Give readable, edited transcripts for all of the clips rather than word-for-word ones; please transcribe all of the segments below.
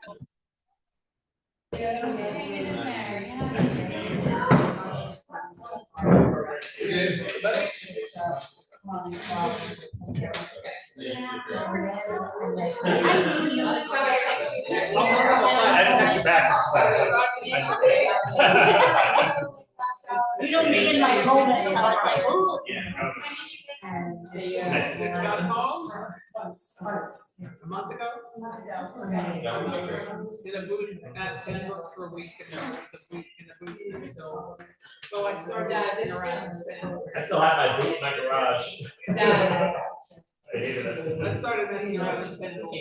I didn't text you back. You know me in my moment, so I was like, ooh. Got home a month ago. Did a booth at 10 books for a week, and then the week in the booth until. So I started messing around. I still have my boot in my garage. I hated it. I started messing around with sandals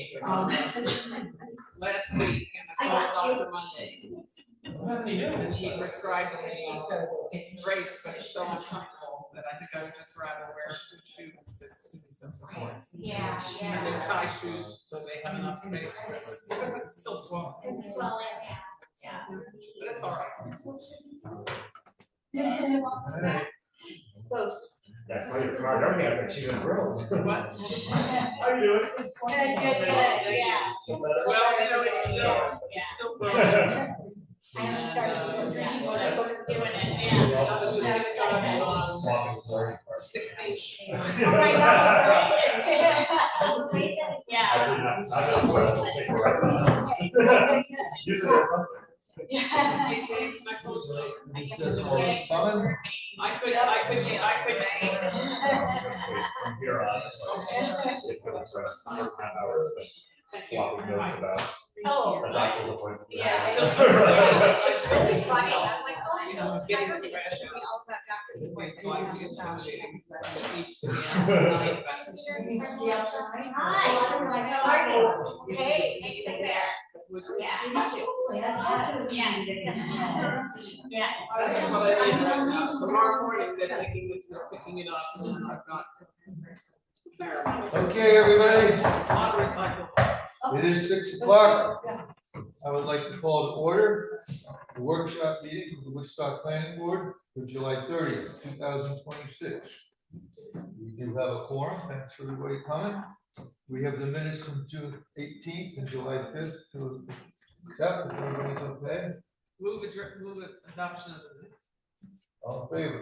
last week, and I saw a doctor Monday. And she prescribed me brace, but it's so uncomfortable that I think I would just rather wear shoes that give me some support. Yeah, And they're tie shoes, so they have enough space for it, because it's still swollen. It's swelling, yeah. But it's all right. Close. That's why you're smart. Everything I said, she's a girl. What? How you doing? Good, yeah. Well, you know, it's still growing. I haven't started doing it, Sorry. 16. Oh my God. Yeah. I did Usually there's something. I changed my clothes. I could. From here on, it was half hours, but swapping notes about a doctor's appointment. Yeah. It's It's funny. I'm like, oh, You know, it's getting I to the remember rash. all about doctors' appointments. It's like it's intimidating. Hey, thanks for there. Yeah. That's what I did right now. Tomorrow morning, they're picking it up, and then I've got. Okay, everybody, On recycle. it is 6 o'clock. I would like to call to order the workshop meeting of the Woodstock Planning Board for July 30th, 2026. We do have a quorum, thanks for everybody coming. We have the minutes from June 18th and July 5th to accept, if everybody's okay. Move adoption of the minutes. All in favor?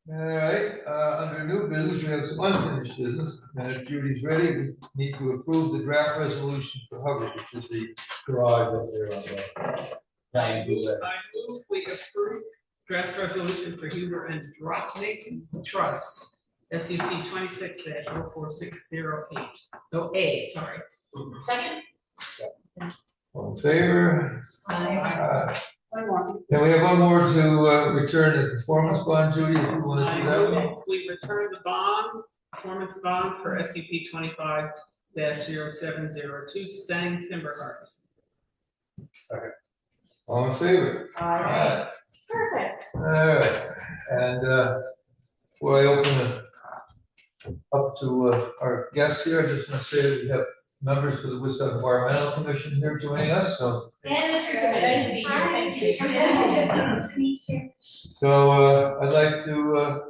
All right, under new business, we have some unfinished business, and if Judy's ready, we need to approve the draft resolution for Hubbard, which is the garage up there on the. I move we approve draft resolution for Huber and Dropnik Trust, SUP 26-04608. No, A, sorry. Second. All in favor? Aye. And we have one more to return the performance bond, Judy, if you want to I do that one. move we return the bond, performance bond for SUP 25-0702 Stang Timber Harvest. All in favor? Aye. Perfect. All right, and before I open it up to our guests here, I just want to say that we have members of the Woodstock Environmental Commission here joining us, so. And the tree. Nice to meet you. So I'd like to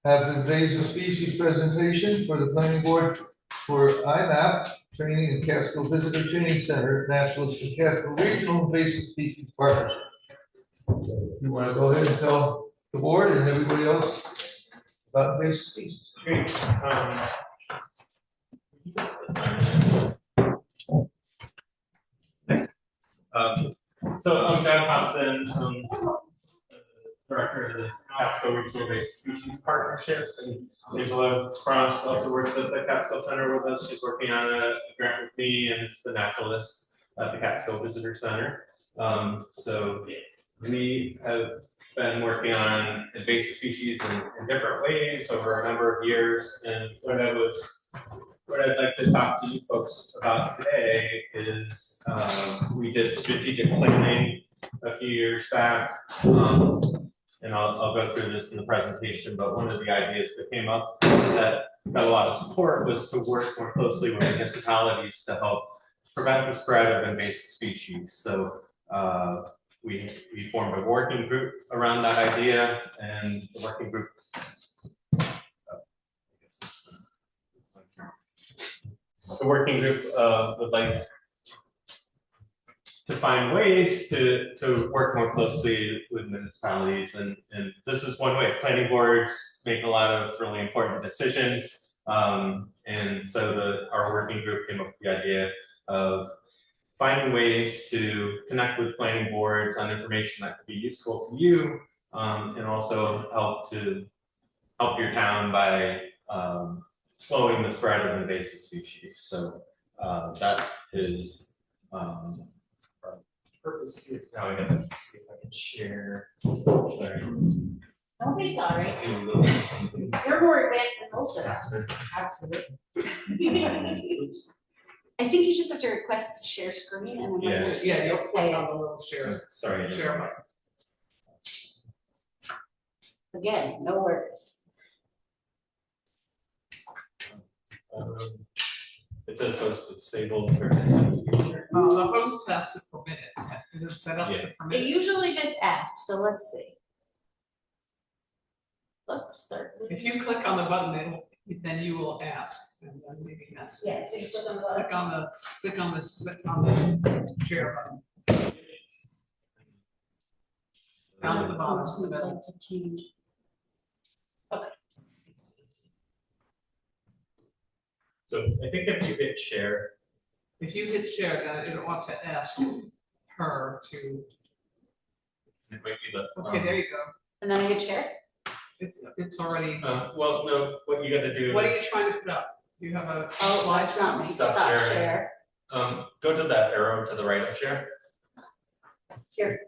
have the invasive species presentation for the planning board for IMAP, Training and Catskill Visitor Training Center, Nationalist and Catskill Regional Invasive Species Partnership. So you want to go ahead and tell the board and everybody else about invasive species? Great. So I'm Doug Thompson, director of the Catskill Regional Invasive Species Partnership, and Angela Cross also works at the Catskill Center with us. She's working on a grant with me, and it's the naturalist at the Catskill Visitor Center. So we have been working on invasive species in different ways over a number of years, and what I'd like to talk to you folks about today is we did strategic planning a few years back, and I'll go through this in the presentation, but one of the ideas that came up that got a lot of support was to work more closely with municipalities to help prevent the spread of invasive species. So we formed a working group around that idea, and the working group the working group would like to find ways to work more closely with municipalities, and this is one way. Planning boards make a lot of really important decisions, and so our working group came up with the idea of finding ways to connect with planning boards on information that could be useful to you, and also help your town by slowing the spread of invasive species. So that is our purpose here. Now I gotta see if I can share. Sorry. Don't be sorry. You're more advanced than most of us. Absolutely. I think you just have to request to share screen and then. Yeah. Yeah, you'll click on the little share, Sorry. share button. Again, no worries. It says host with stable participants. The host has to permit it. Is it set up Yeah. to It permit? usually just asks, so let's see. Let's start. If you click on the button, then you will ask, and then maybe that's. Yeah, so you click on the button. Click on the share button. Down at the bottom, Oh, in the middle. like to change. So I think if you hit share, If you hit share, then it ought to ask her to, it might be the. okay, there you go. And then I hit share. It's already, Well, no, what you gotta do what are is, you trying to put up? Do you have a Oh, slide? that's not me. Stop Stop sharing. share. go to that arrow to the right of share. Here.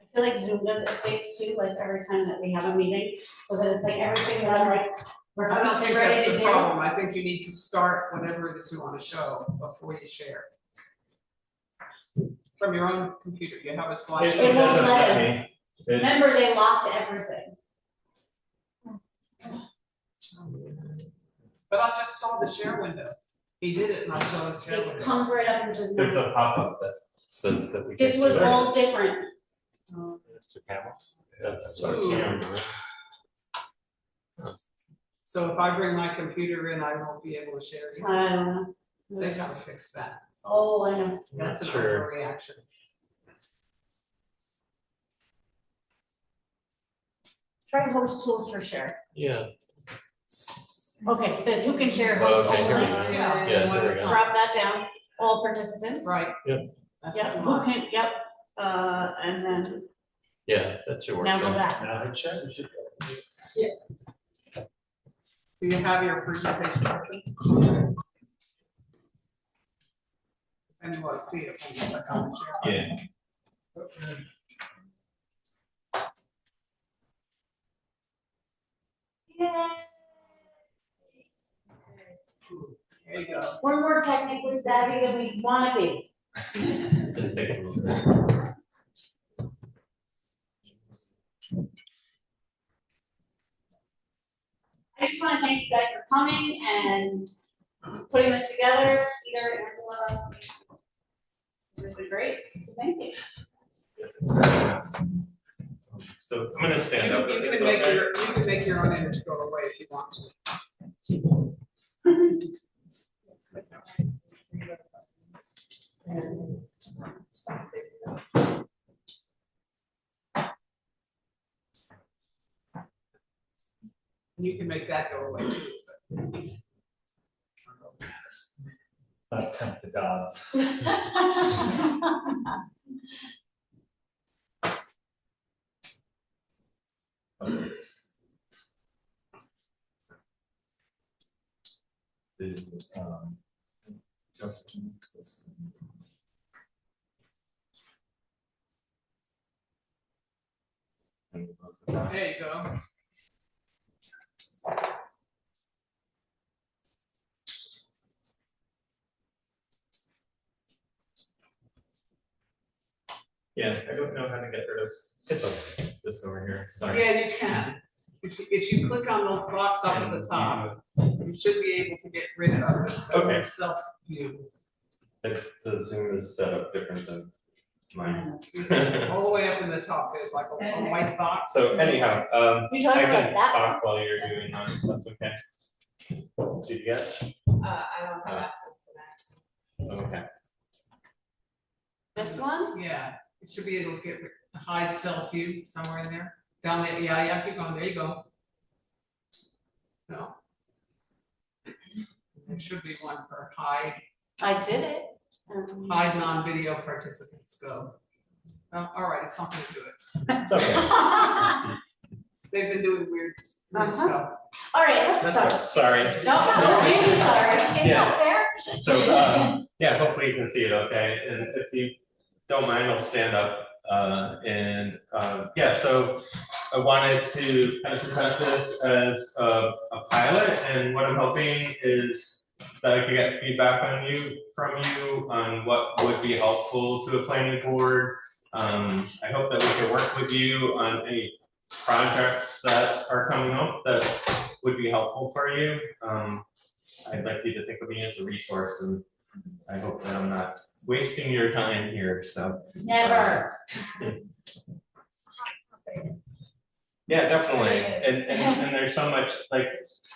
I feel like Zoom does updates too, like every time that we have a meeting, so that it's like everything that I'm like, we're I don't think ready that's to the do. problem. I think you need to start whatever it is you want to show before you share. From your own computer, you have a slide. It won't doesn't let let him. me. It- Remember, they locked everything. But I just saw the share window. He did it and I saw the share It window. comes right up and says, There's no. a pop-up that says that we. This can was do it. all different. That's your camera. That's our Ooh. camera. So if I bring my computer in, I won't be able to share it. I don't know. They gotta fix that. Oh, I know. That's an Sure. overreaction. Try host tools for share. Yeah. Okay, it says who can share host Okay, here we only. go. Yeah, Yeah, there we go. Drop that down, all participants. Right. Yep. That's Yep, what you who want. can, yep, and then Yeah, that should work. now go back. Now hit share. Do you have your presentation open? And you want to see it when you click on the share. Yeah. There you go. We're more technically savvy than we wanna be. Just takes a little bit. I just wanna thank you guys for coming and putting this together, Peter, Angela. This has been great, thank you. So I'm gonna stand up. You if can it's make okay. you can make your own image go away if you want to. You can make that go away too. Tempt the gods. There you go. Yeah, I don't know how to get rid of this over here, sorry. Yeah, you can. If you click on the box up at the top, you should be able to get rid of this Okay. self view. It's, the Zoom is set up different than mine. All the way up in the top, there's like a white box. So anyhow, You I talking about can that? talk while you're doing that, if that's okay. Did you get it? I don't have access to Oh, okay. This one? that. Yeah, it should be able to get, hide self view somewhere in there. Down there, yeah, keep going, there you go. No. There should be one for hide, I did it. hide non-video participants, go. Oh, all right, it's something to do it. It's okay. They've been doing weird stuff. All right, let's That's start. Sorry. No, really sorry. It's Yeah. not fair. So, yeah, hopefully you can see it okay, and if you don't mind, I'll stand up. Yeah, so I wanted to kind of present this as a pilot, and what I'm hoping is that I can get feedback from you on what would be helpful to a planning board. I hope that we can work with you on any projects that are coming up that would be helpful for you. I'd like you to think of me as a resource, and I hope that I'm not wasting your time here, so. Never. Yeah, definitely, and there's so much, like,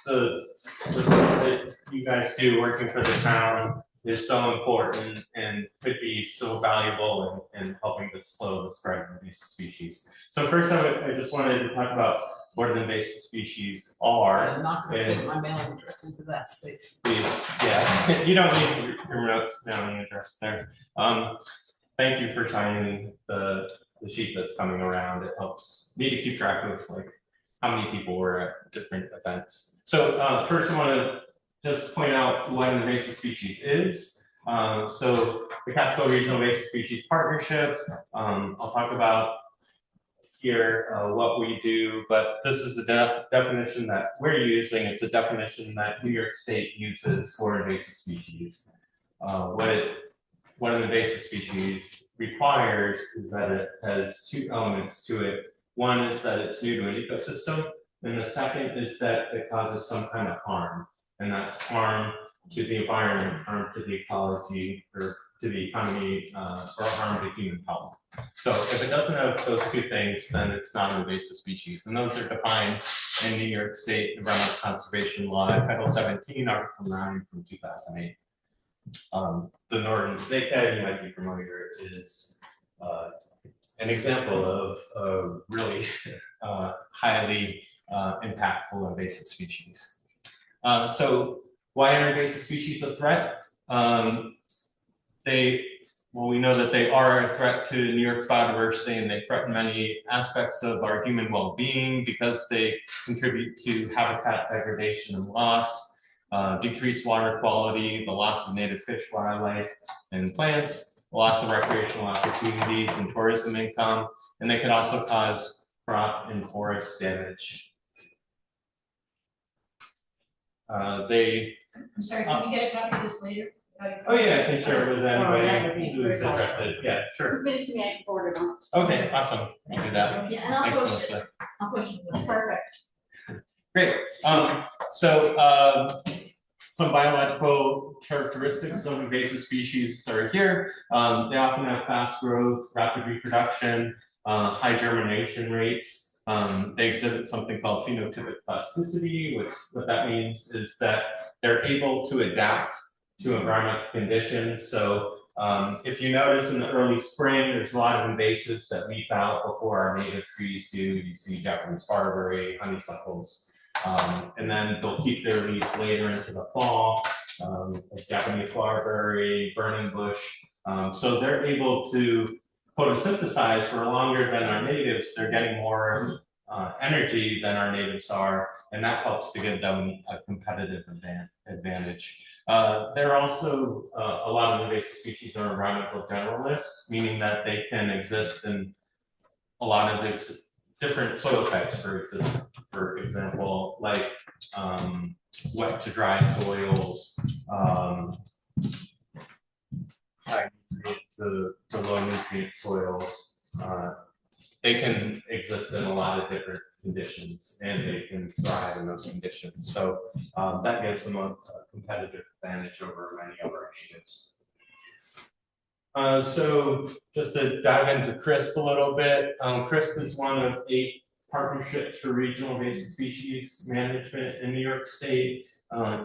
the stuff that you guys do working for the town is so important and could be so valuable in helping to slow the spread of invasive species. So first I just wanted to talk about what an invasive species are. I'm not gonna fit my mailing address into that space. Yeah, you don't need your mailing address there. Thank you for signing the sheet that's coming around. It helps me to keep track of like how many people were at different events. So first I want to just point out what an invasive species is. So the Catskill Regional Invasive Species Partnership, I'll talk about here what we do, but this is the definition that we're using. It's a definition that New York State uses for invasive species. What an invasive species requires is that it has two elements to it. One is that it's new to an ecosystem, and the second is that it causes some kind of harm, and that's harm to the environment, harm to the ecology, or to the economy, or harm to human health. So if it doesn't have those two things, then it's not an invasive species, and those are defined in New York State Environmental Conservation Law, Title 17, Article 9 from 2008. The northern snakehead, you might be familiar, is an example of a really highly impactful invasive species. So why are invasive species a threat? We know that they are a threat to New York's biodiversity, and they threaten many aspects of our human well-being because they contribute to habitat degradation and loss, decreased water quality, the loss of native fish, wildlife, and plants, the loss of recreational opportunities and tourism income, and they could also cause crop and forest damage. I'm sorry, can we get a copy of this later? Oh yeah, I can share it with that would anybody be who's very interested. Yeah, sure. Give it to me, I can forward it on. Okay, awesome. I'll do that. Yeah, and I'll Thanks, post it. Melissa. I'll push it. That's perfect. Great. Some biological characteristics of invasive species are here. They often have fast growth, rapid reproduction, high germination rates. They exhibit something called phenotypic plasticity, which what that means is that they're able to adapt to environmental conditions. So if you notice in the early spring, there's a lot of invasives that leaf out before our native trees do. You see Japanese barberry, honeysuckles, and then they'll keep their leaves later into the fall, like Japanese barberry, burning bush. So they're able to photosynthesize for longer than our natives. They're getting more energy than our natives are, and that helps to give them a competitive advantage. There are also a lot of invasive species are environmental generalists, meaning that they can exist in a lot of different soil types, for example, like wet to dry soils, high nutrient to low nutrient soils. They can exist in a lot of different conditions, and they can thrive in those conditions. So that gives them a competitive advantage over many of our natives. So just to dive into CRISP a little bit, CRISP is one of 8 partnerships for regional invasive species management in New York State.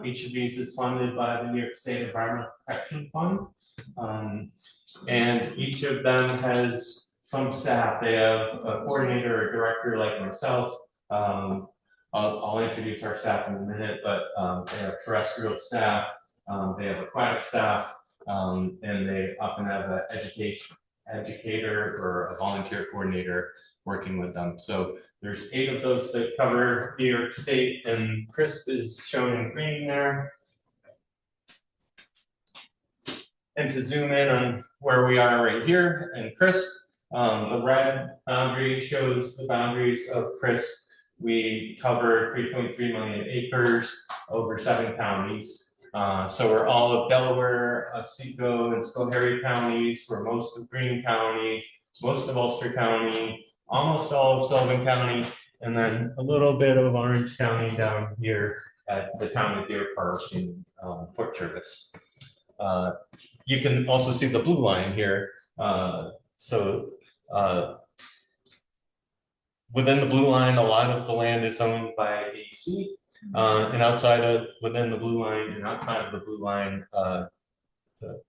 Each of these is funded by the New York State Environmental Protection Fund. And each of them has some staff. They have a coordinator or director like myself. I'll introduce our staff in a minute, but they have terrestrial staff, they have aquatic staff, and they often have an educator or a volunteer coordinator working with them. So there's 8 of those that cover New York State, and CRISP is shown in green there. And to zoom in on where we are right here in CRISP, the red boundary shows the boundaries of CRISP. We cover 3.3 million acres over 7 counties. So we're all of Delaware, Otsego, and Schoharie counties. We're most of Greene County, most of Ulster County, almost all of Sullivan County, and then a little bit of Orange County down here at the town of Deer Park in Port Jervis. You can also see the blue line here. Within the blue line, a lot of the land is owned by AEC, and within the blue line and outside of the blue line, the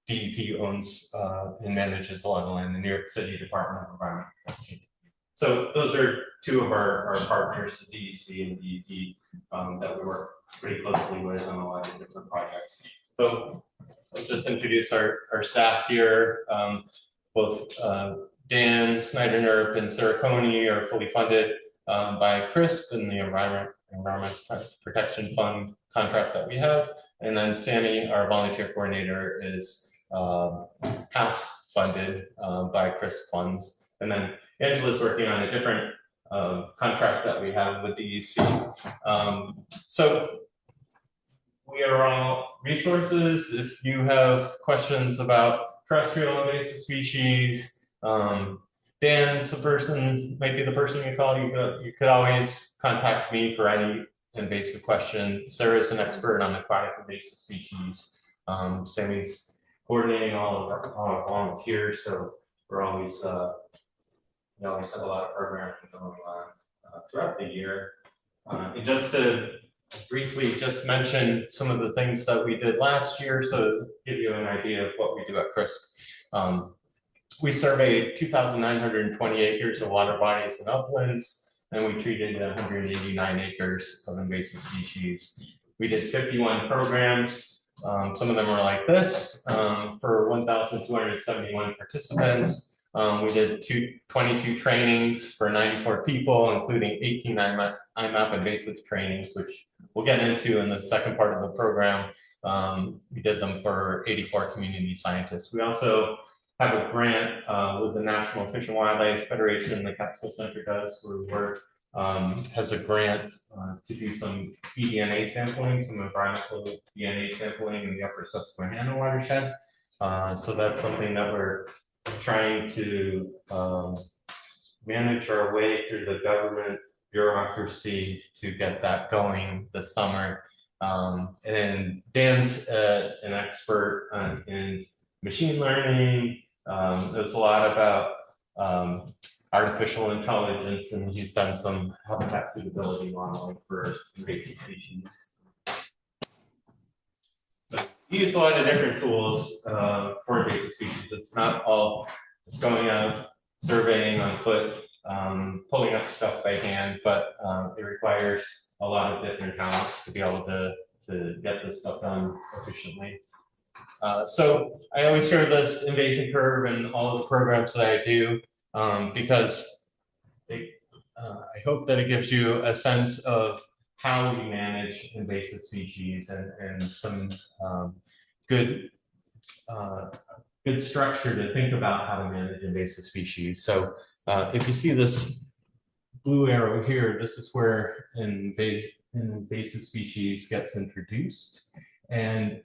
DEP owns and manages a lot of land, the New York City Department of Environmental Protection. So those are 2 of our partners, the DEC and DEP, that we work pretty closely with on a lot of different projects. So I'll just introduce our staff here. Both Dan Snyder-Nerp and Sarah Coney are fully funded by CRISP and the Environment Protection Fund contract that we have. And then Sammy, our volunteer coordinator, is half funded by CRISP funds. And then Angela's working on a different contract that we have with DEC. So we are all resources. If you have questions about terrestrial invasive species, Dan's the person, might be the person you call. You could always contact me for any invasive question. Sarah's an expert on aquatic invasive species. Sammy's coordinating all of our volunteers, so we're always, we always have a lot of programming going on throughout the year. And just to briefly just mention some of the things that we did last year, so to give you an idea of what we do at CRISP. We surveyed 2,920 acres of water bodies and uplands, and we treated 189 acres of invasive species. We did 51 programs. Some of them are like this, for 1,271 participants. We did 22 trainings for 94 people, including 18 IMAP invasive trainings, which we'll get into in the second part of the program. We did them for 84 community scientists. We also have a grant with the National Fish and Wildlife Federation, the Catskill Center does, where we work, has a grant to do some eDNA sampling, some environmental DNA sampling in the upper Susquehanna watershed. So that's something that we're trying to manage our way through the government bureaucracy to get that going this summer. And Dan's an expert in machine learning. There's a lot about artificial intelligence, and he's done some habitat suitability modeling for invasive species. So we use a lot of different tools for invasive species. It's not all just going out surveying on foot, pulling up stuff by hand, but it requires a lot of different talents to be able to get this stuff done efficiently. So I always share this invasion curve in all of the programs that I do, because I hope that it gives you a sense of how we manage invasive species and some good structure to think about how to manage invasive species. So if you see this blue arrow here, this is where invasive species gets introduced. And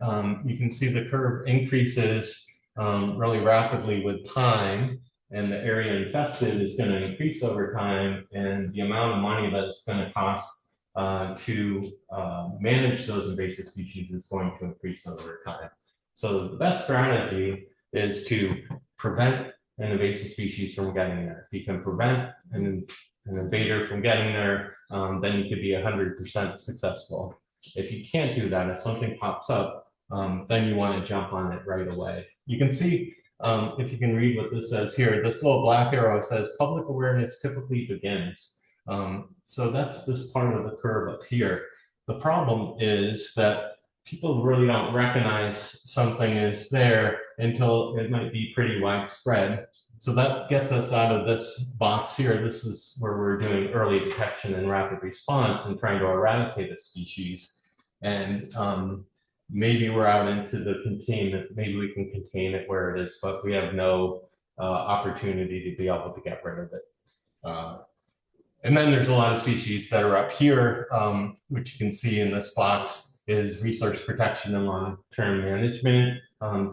you can see the curve increases really rapidly with time, and the area infested is going to increase over time, and the amount of money that it's going to cost to manage those invasive species is going to increase over time. So the best strategy is to prevent an invasive species from getting there. If you can prevent an invader from getting there, then you could be 100% successful. If you can't do that, if something pops up, then you want to jump on it right away. You can see, if you can read what this says here, this little black arrow says public awareness typically begins. So that's this part of the curve up here. The problem is that people really don't recognize something is there until it might be pretty widespread. So that gets us out of this box here. This is where we're doing early detection and rapid response and trying to eradicate a species. And maybe we're out into the containment. Maybe we can contain it where it is, but we have no opportunity to be able to get rid of it. And then there's a lot of species that are up here, which you can see in this box is resource protection and long-term management.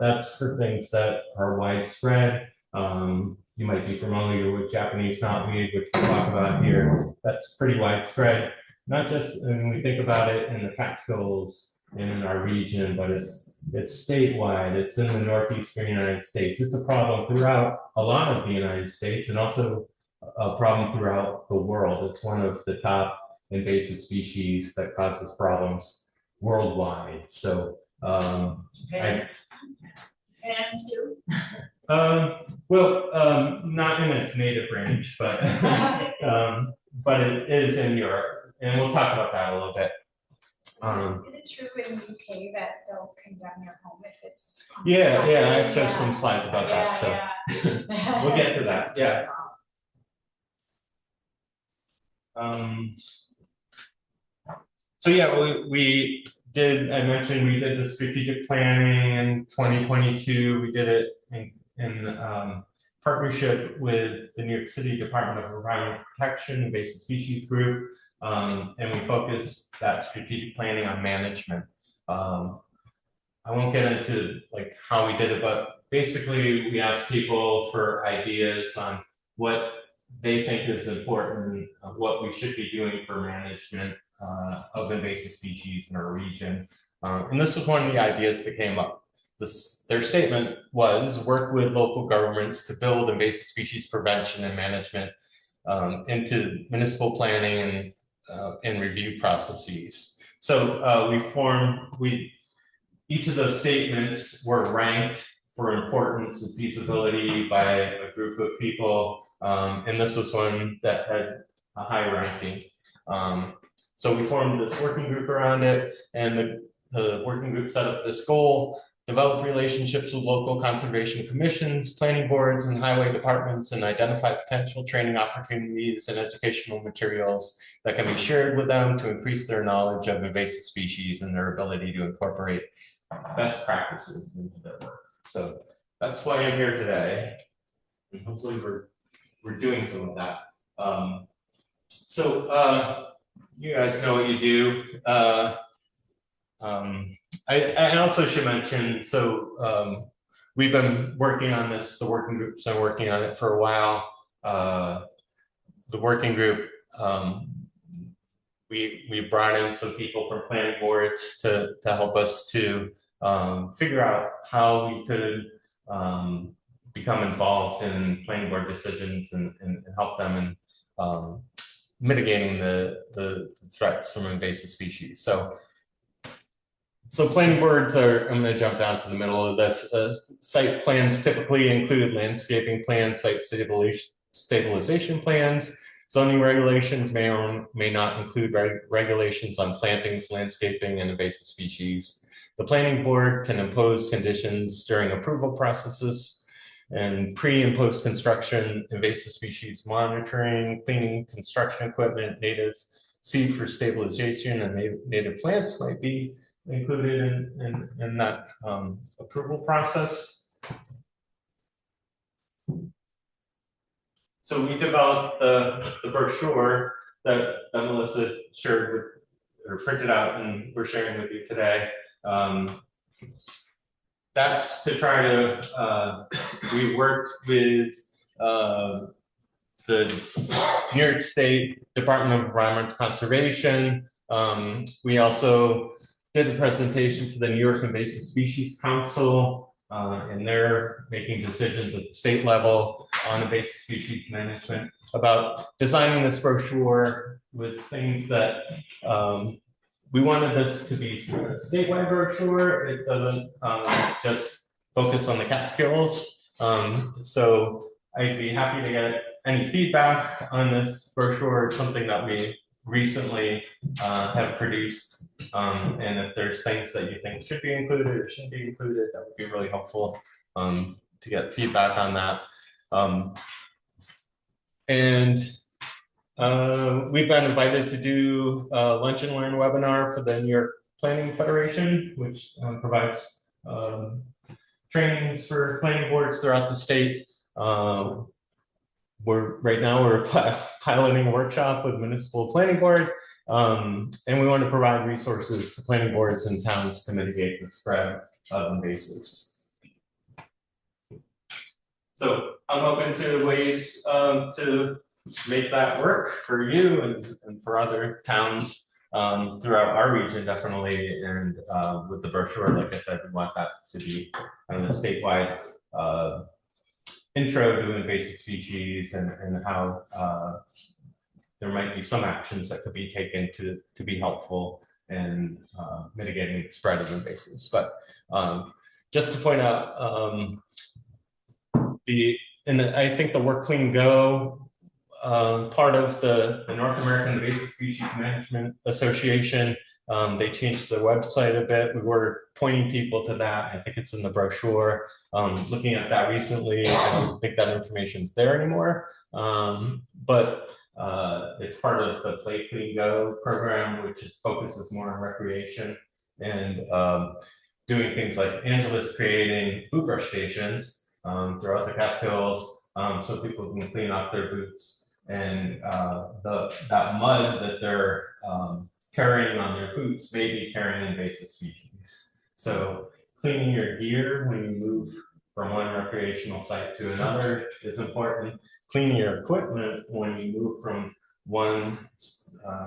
That's for things that are widespread. You might be familiar with Japanese knotweed, which we'll talk about here. That's pretty widespread, not just when we think about it in the Catskills and in our region, but it's statewide. It's in the northeastern United States. It's a problem throughout a lot of the United States and also a problem throughout the world. It's one of the top invasive species that causes problems worldwide. So, And two. Well, not in its native range, but it is in Europe, and we'll talk about that a little bit. Is it true in the UK that they'll condemn your home if it's? Yeah, I actually have some slides about that, so we'll get to that. Yeah. So yeah, we did. I mentioned we did the strategic planning in 2022. We did it in partnership with the New York City Department of Environmental Protection, Invasive Species Group, and we focused that strategic planning on management. I won't get into like how we did it, but basically we asked people for ideas on what they think is important, what we should be doing for management of invasive species in our region. And this was one of the ideas that came up. Their statement was work with local governments to build invasive species prevention and management into municipal planning and review processes. So each of those statements were ranked for importance and feasibility by a group of people. And this was one that had a high ranking. So we formed this working group around it, and the working group set up this goal: develop relationships with local conservation commissions, planning boards, and highway departments, and identify potential training opportunities and educational materials that can be shared with them to increase their knowledge of invasive species and their ability to incorporate best practices into their work. So that's why I'm here today, and hopefully we're doing some of that. You guys know what you do. I also should mention, we've been working on this, the working group's been working on it for a while. The working group, we brought in some people from planning boards to help us to figure out how we could become involved in planning board decisions and help them in mitigating the threats from invasive species. So planning boards are, I'm going to jump down to the middle of this. Site plans typically include landscaping plans, site stabilization plans. Zoning regulations may or may not include regulations on plantings, landscaping, and invasive species. The planning board can impose conditions during approval processes and pre and post construction invasive species monitoring, cleaning construction equipment, native seed for stabilization, and native plants might be included in that approval process. So we developed the brochure that Melissa shared with, or printed out, and we're sharing with you today. That's to try to, we worked with the New York State Department of Environmental Conservation. We also did a presentation to the New York Invasive Species Council. and they're making decisions at the state level on invasive species management about designing this brochure with things that we wanted this to be a statewide brochure. It doesn't just focus on the Catskills. So I'd be happy to get any feedback on this brochure. It's something that we recently have produced. And if there's things that you think should be included or shouldn't be included, that would be really helpful to get feedback on that. We've been invited to do a Lunch and Learn webinar for the New York Planning Federation, which provides trainings for planning boards throughout the state. Right now we're piloting a workshop with municipal planning board, and we want to provide resources to planning boards and towns to mitigate the spread of invasives. So I'm open to ways to make that work for you and for other towns throughout our region, definitely. And with the brochure, like I said, we want that to be kind of a statewide intro to invasive species and how there might be some actions that could be taken to be helpful in mitigating the spread of invasives. But just to point out, I think the Work Clean Go part of the North American Invasive Species Management Association, they changed their website a bit. We were pointing people to that. I think it's in the brochure. Looking at that recently, I don't think that information's there anymore. But it's part of the Play Clean Go program, which focuses more on recreation and doing things like Angela's creating boot brush stations throughout the Catskills, so people can clean off their boots. And that mud that they're carrying on their boots may be carrying invasive species. So cleaning your gear when you move from one recreational site to another is important. Cleaning your equipment when you move from one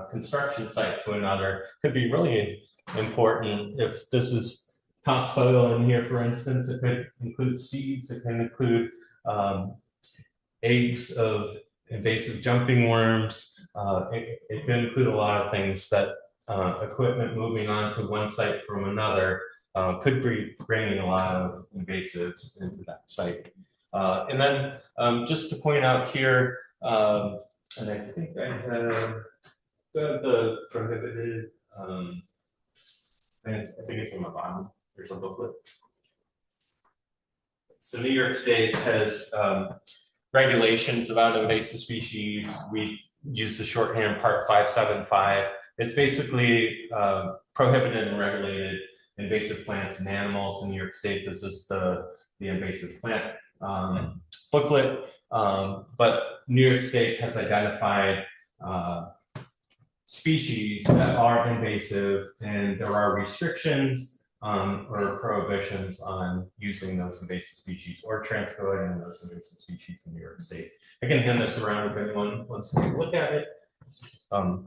construction site to another could be really important. If this is topsoil in here, for instance, it could include seeds, it can include eggs of invasive jumping worms. It can include a lot of things that equipment moving on to one site from another could be bringing a lot of invasives into that site. And then just to point out here, and I think I have the prohibited, and I think it's on the bottom, there's a booklet. So New York State has regulations about invasive species. We use the shorthand Part 575. It's basically prohibited and regulated invasive plants and animals in New York State. This is the invasive plant booklet. But New York State has identified species that are invasive, and there are restrictions or prohibitions on using those invasive species or transporting those invasive species in New York State. I can hand this around if anyone wants to take a look at it. Do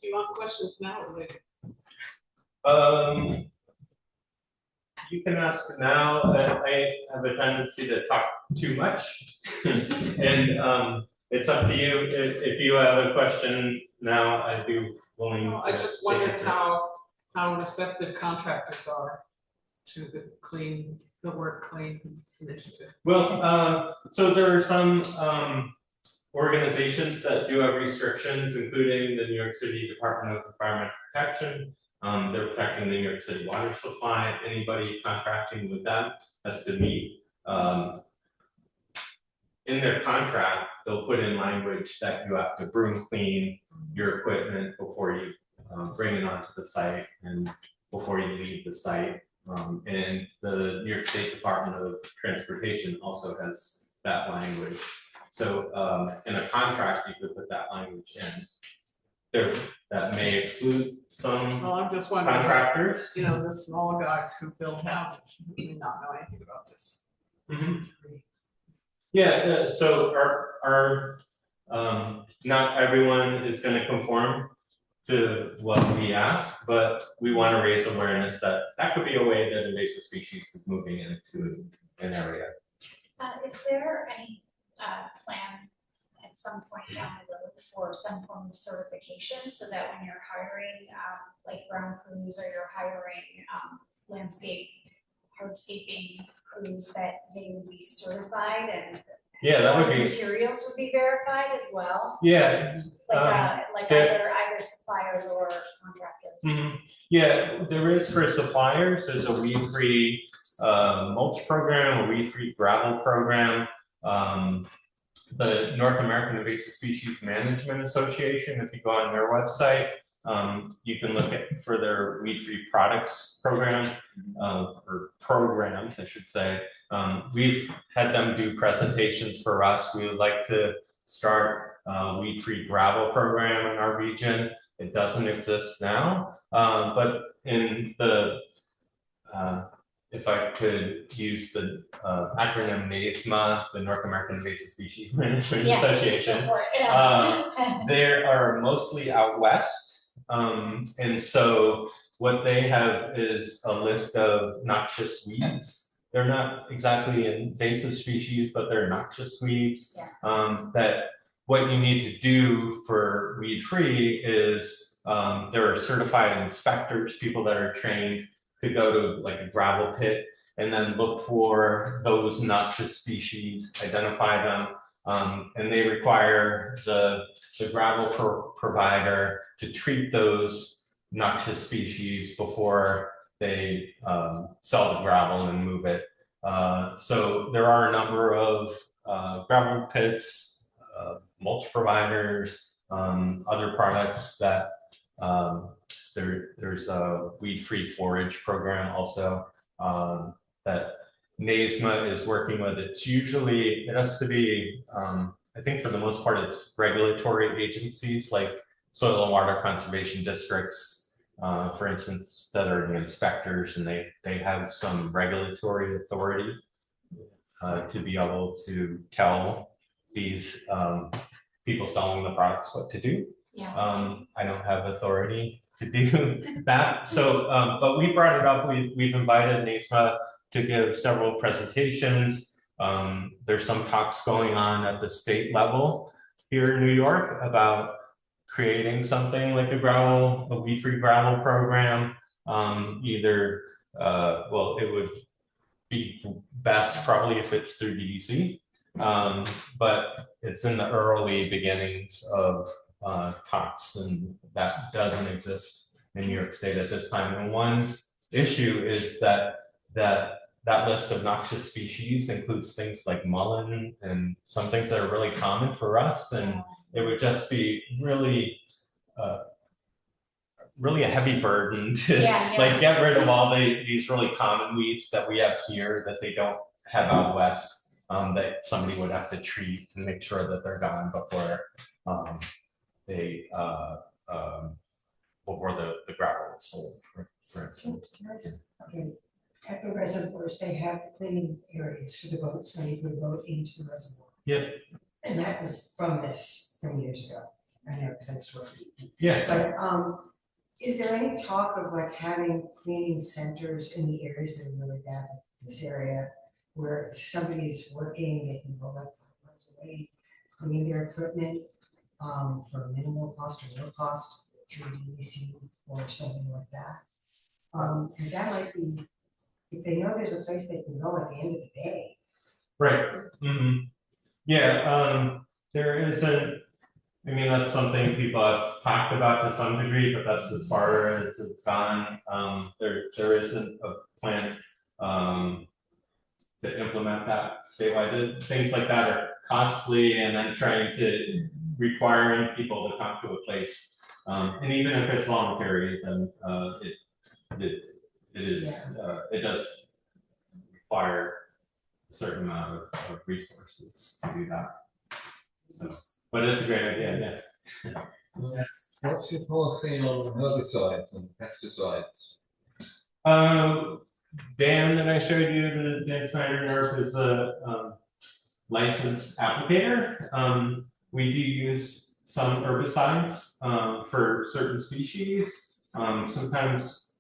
you want questions now or later? You can ask now. I have a tendency to talk too much, and it's up to you. If you have a question now, I'd be willing. No, I just wondered how receptive contractors are to the Work Clean initiative. Well, so there are some organizations that do have restrictions, including the New York City Department of Environmental Protection. They're protecting the New York City water supply. Anybody contracting with them has to meet in their contract. They'll put in language that you have to broom clean your equipment before you bring it onto the site and before you leave the site. And the New York State Department of Transportation also has that language. So in a contract, you could put that language in. That may exclude some Well, I'm just wondering, contractors. you know, the small guys who build houses may not know anything about this. Mm-hmm. Yeah, so our not everyone is going to conform to what we ask, but we want to raise awareness that that could be a way that invasive species is moving into an area. Is there any plan at some point down the road for some form of certification so that when you're hiring like ground crews or you're hiring hardscaping crews that they would be certified and Yeah, that would be. materials would be verified as well? Yeah. Like either suppliers or contractors. Mhm. Yeah, there is for suppliers. There's a weed-free mulch program, a weed-free gravel program. The North American Invasive Species Management Association, if you go on their website, you can look at for their weed-free products program, or programs, I should say. We've had them do presentations for us. We would like to start a weed-free gravel program in our region. It doesn't exist now, but in the, if I could use the acronym NASMA, the North American Invasive Species Management Association, Go for it. they are mostly out west. And so what they have is a list of noxious weeds. They're not exactly invasive species, but they're noxious weeds. That what you need to do for weed free is there are certified inspectors, people that are trained to go to like a gravel pit and then look for those noxious species, identify them, and they require the gravel provider to treat those noxious species before they sell the gravel and move it. So there are a number of gravel pits, mulch providers, other products that there's a weed-free forage program also that NASMA is working with. It's usually, it has to be, I think for the most part, it's regulatory agencies like soil and water conservation districts, for instance, that are the inspectors, and they have some regulatory authority to be able to tell these people selling the products what to do. I don't have authority to do that. So, but we brought it up. We've invited NASMA to give several presentations. There's some talks going on at the state level here in New York about creating something like a weed-free gravel program. Either, well, it would be best probably if it's through DEC, but it's in the early beginnings of talks, and that doesn't exist in New York State at this time. And one issue is that list of noxious species includes things like mullein and some things that are really common for us, and it would just be really a heavy burden to like get rid of all these really common weeds that we have here that they don't have out west, that somebody would have to treat to make sure that they're gone before before the gravel is sold, for instance. Okay, at the reservoirs, they have cleaning areas for the boats when you put a boat into the reservoir. Yeah. And that was from years ago. I know, because I used to work. Yeah. But is there any talk of like having cleaning centers in the areas that are really bad in this area, where if somebody's working, they can go up once a week, clean their equipment for minimal cost or no cost through DEC or something like that? And that might be, if they know there's a place they can go at the end of the day. Right. Mm-hmm. Yeah. There isn't. I mean, that's something people have talked about to some degree, but that's as far as it's gone. There isn't a plan to implement that statewide. Things like that are costly, and then trying to requiring people to come to a place, and even if it's voluntary, then it does require a certain amount of resources to do that. So, but it's a great idea, yeah. Yes. What's your policy on herbicides and pesticides? Dan that I showed you, the Dan Snyder North, is a licensed applicator. We do use some herbicides for certain species. Sometimes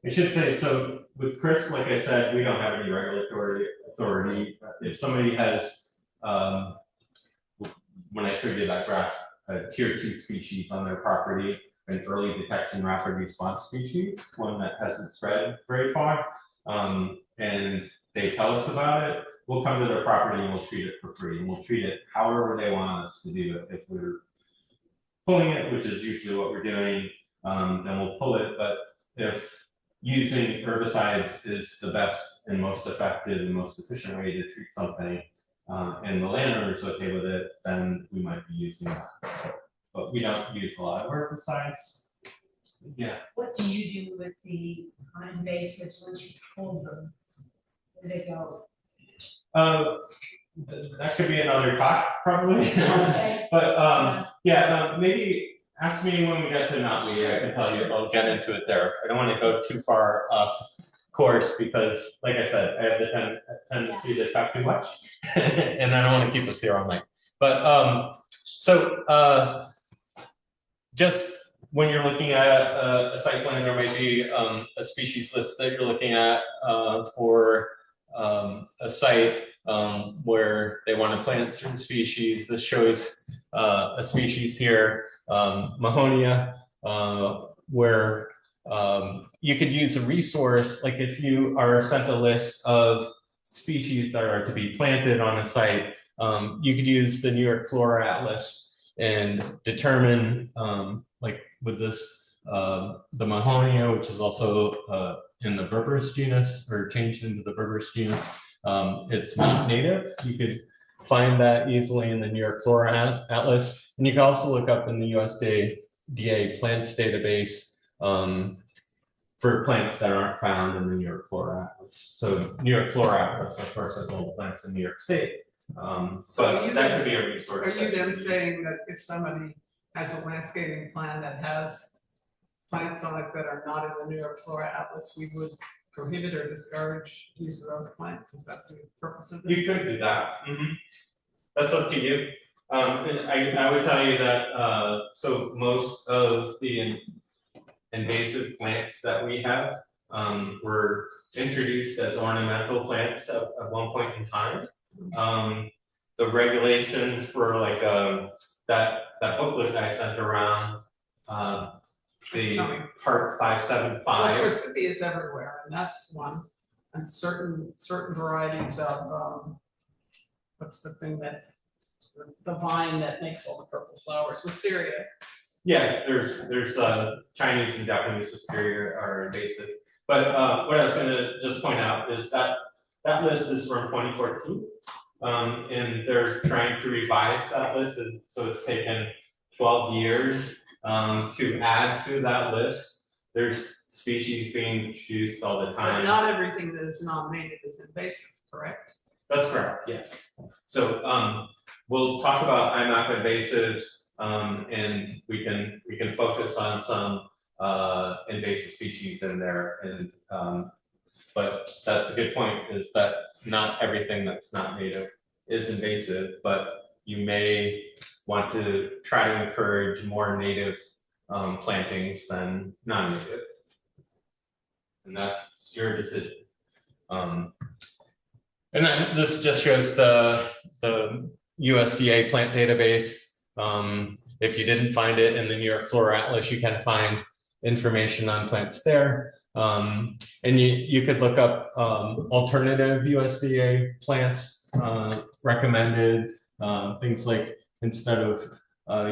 I should say, so with CRISP, like I said, we don't have any regulatory authority. If somebody has, when I showed you that graph, a tier 2 species on their property, an early detection rapid response species, one that hasn't spread very far, and they tell us about it, we'll come to their property and we'll treat it for free. And we'll treat it however they want us to do it. If we're pulling it, which is usually what we're doing, then we'll pull it. But if using herbicides is the best and most effective and most efficient way to treat something, and the landowner's okay with it, then we might be using that. So, but we don't use a lot of herbicides. Yeah. What do you do with the invasives once you pull them? Where do they go? That could be another talk, probably. Okay. But maybe ask me when we get to knotweed. I can tell you. I'll get into it there. I don't want to go too far off course because, like I said, I have the tendency to talk too much, and I don't want to keep us here all night. But just when you're looking at a site plan, there might be a species list that you're looking at for a site where they want to plant certain species. This shows a species here, Mahonia, where you could use a resource, like if you are sent a list of species that are to be planted on a site, you could use the New York Flora Atlas and determine, like with this, the Mahonia, which is also in the Berberis genus, or changed into the Berberis genus, it's not native. You could find that easily in the New York Flora Atlas. And you can also look up in the USDA plants database for plants that aren't found in the New York Flora Atlas. So New York Flora Atlas, of course, has all the plants in New York State. But that could be a resource. Are you then saying that if somebody has a landscaping plan that has plants on it that are not in the New York Flora Atlas, we would prohibit or discourage use of those plants? Is that the purpose of this? You could do that. That's up to you. And I would tell you that so most of the invasive plants that we have were introduced as ornamental plants at one point in time. The regulations for like that booklet I sent around, the part 575. Well, forsythias everywhere, and that's one. And certain varieties of what's the thing that the vine that makes all the purple flowers? Wisteria. Yeah, there's Chinese and Japanese wisteria are invasive. But what I was going to just point out is that that list is from 2014, and they're trying to revise that list, and so it's taken 12 years to add to that list. There's species being introduced all the time. But not everything that is non-native is invasive, correct? That's correct. Yes. So we'll talk about IMAP invasives. And we can focus on some invasive species in there, and but that's a good point, is that not everything that's not native is invasive, but you may want to try to encourage more native plantings than non-native, and that's your decision. And then this just shows the USDA plant database. If you didn't find it in the New York Flora Atlas, you can find information on plants there. And you could look up alternative USDA plants recommended, things like instead of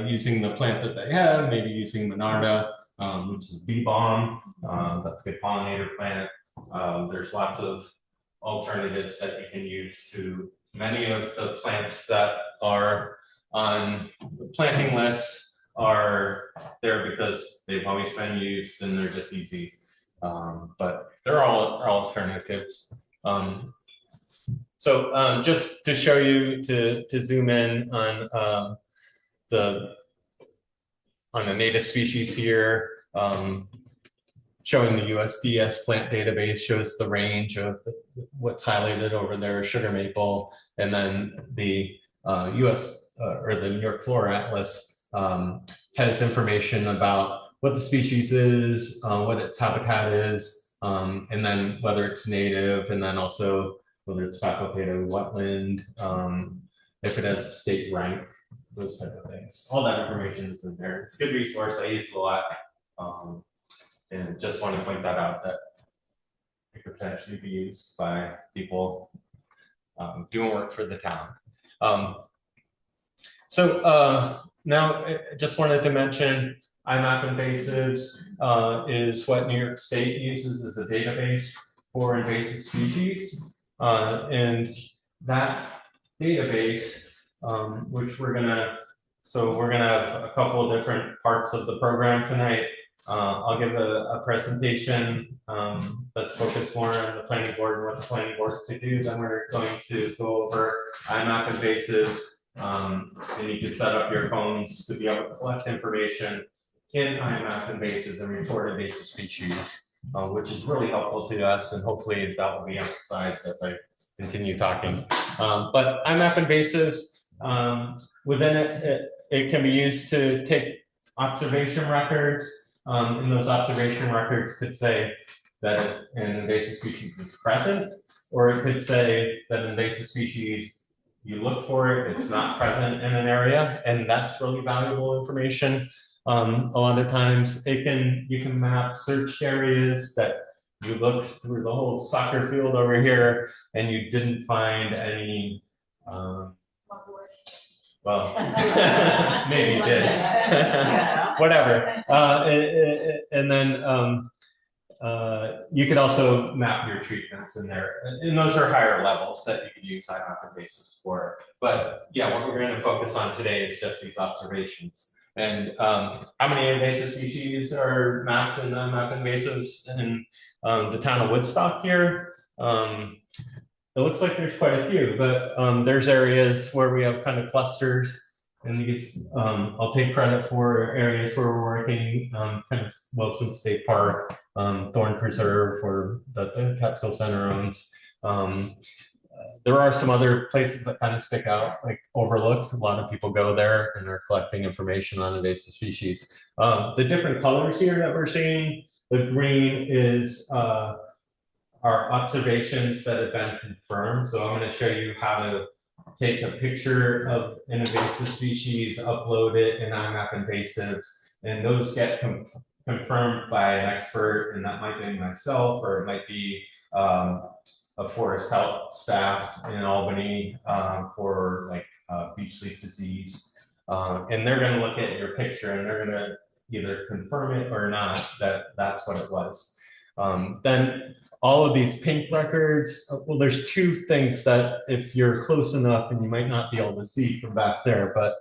using the plant that they have, maybe using Monarda, which is bee balm. That's a good pollinator plant. There's lots of alternatives that you can use to many of the plants that are on the planting lists are there because they've always been used and they're just easy. But they're all alternatives. So just to show you, to zoom in on a native species here, showing the USDS plant database, shows the range of what's highlighted over there, sugar maple, and then the US or the New York Flora Atlas has information about what the species is, what its habitat is, and then whether it's native, and then also whether it's facultative wetland, if it has a state rank, those type of things. All that information is in there. It's a good resource. I use it a lot. And just want to point that out, that it could potentially be used by people doing work for the town. Now I just wanted to mention IMAP invasives is what New York State uses as a database for invasive species. And that database, which we're gonna have a couple of different parts of the program tonight. I'll give a presentation that's focused more on the planning board and what the planning board could do. Then we're going to go over IMAP invasives, and you can set up your phones to be able to collect information in IMAP invasives and report invasive species, which is really helpful to us, and hopefully that will be emphasized as I continue talking. But IMAP invasives, within it can be used to take observation records. And those observation records could say that an invasive species is present, or it could say that an invasive species, you look for it, it's not present in an area, and that's really valuable information. A lot of times you can map searched areas that you looked through the whole soccer field over here and you didn't find any, well, maybe you did. Whatever. And then you could also map your treatments in there. And those are higher levels that you can use IMAP invasives for. But yeah, what we're going to focus on today is just these observations. And how many invasive species are mapped in IMAP invasives in the town of Woodstock here? It looks like there's quite a few, but there's areas where we have kind of clusters, and these I'll take credit for areas where we're working, kind of Wilson State Park, Thorn Preserve, or the Catskill Center owns. There are some other places that kind of stick out, like Overlook. A lot of people go there and are collecting information on invasive species. The different colors here that we're seeing, the green is are observations that have been confirmed. So I'm going to show you how to take a picture of an invasive species, upload it in IMAP invasives, and those get confirmed by an expert, and that might be myself, or it might be a forest health staff in Albany for like beach leaf disease. And they're going to look at your picture and they're going to either confirm it or not that that's what it was. Then all of these pink records, well, there's two things that if you're close enough, and you might not be able to see from back there, but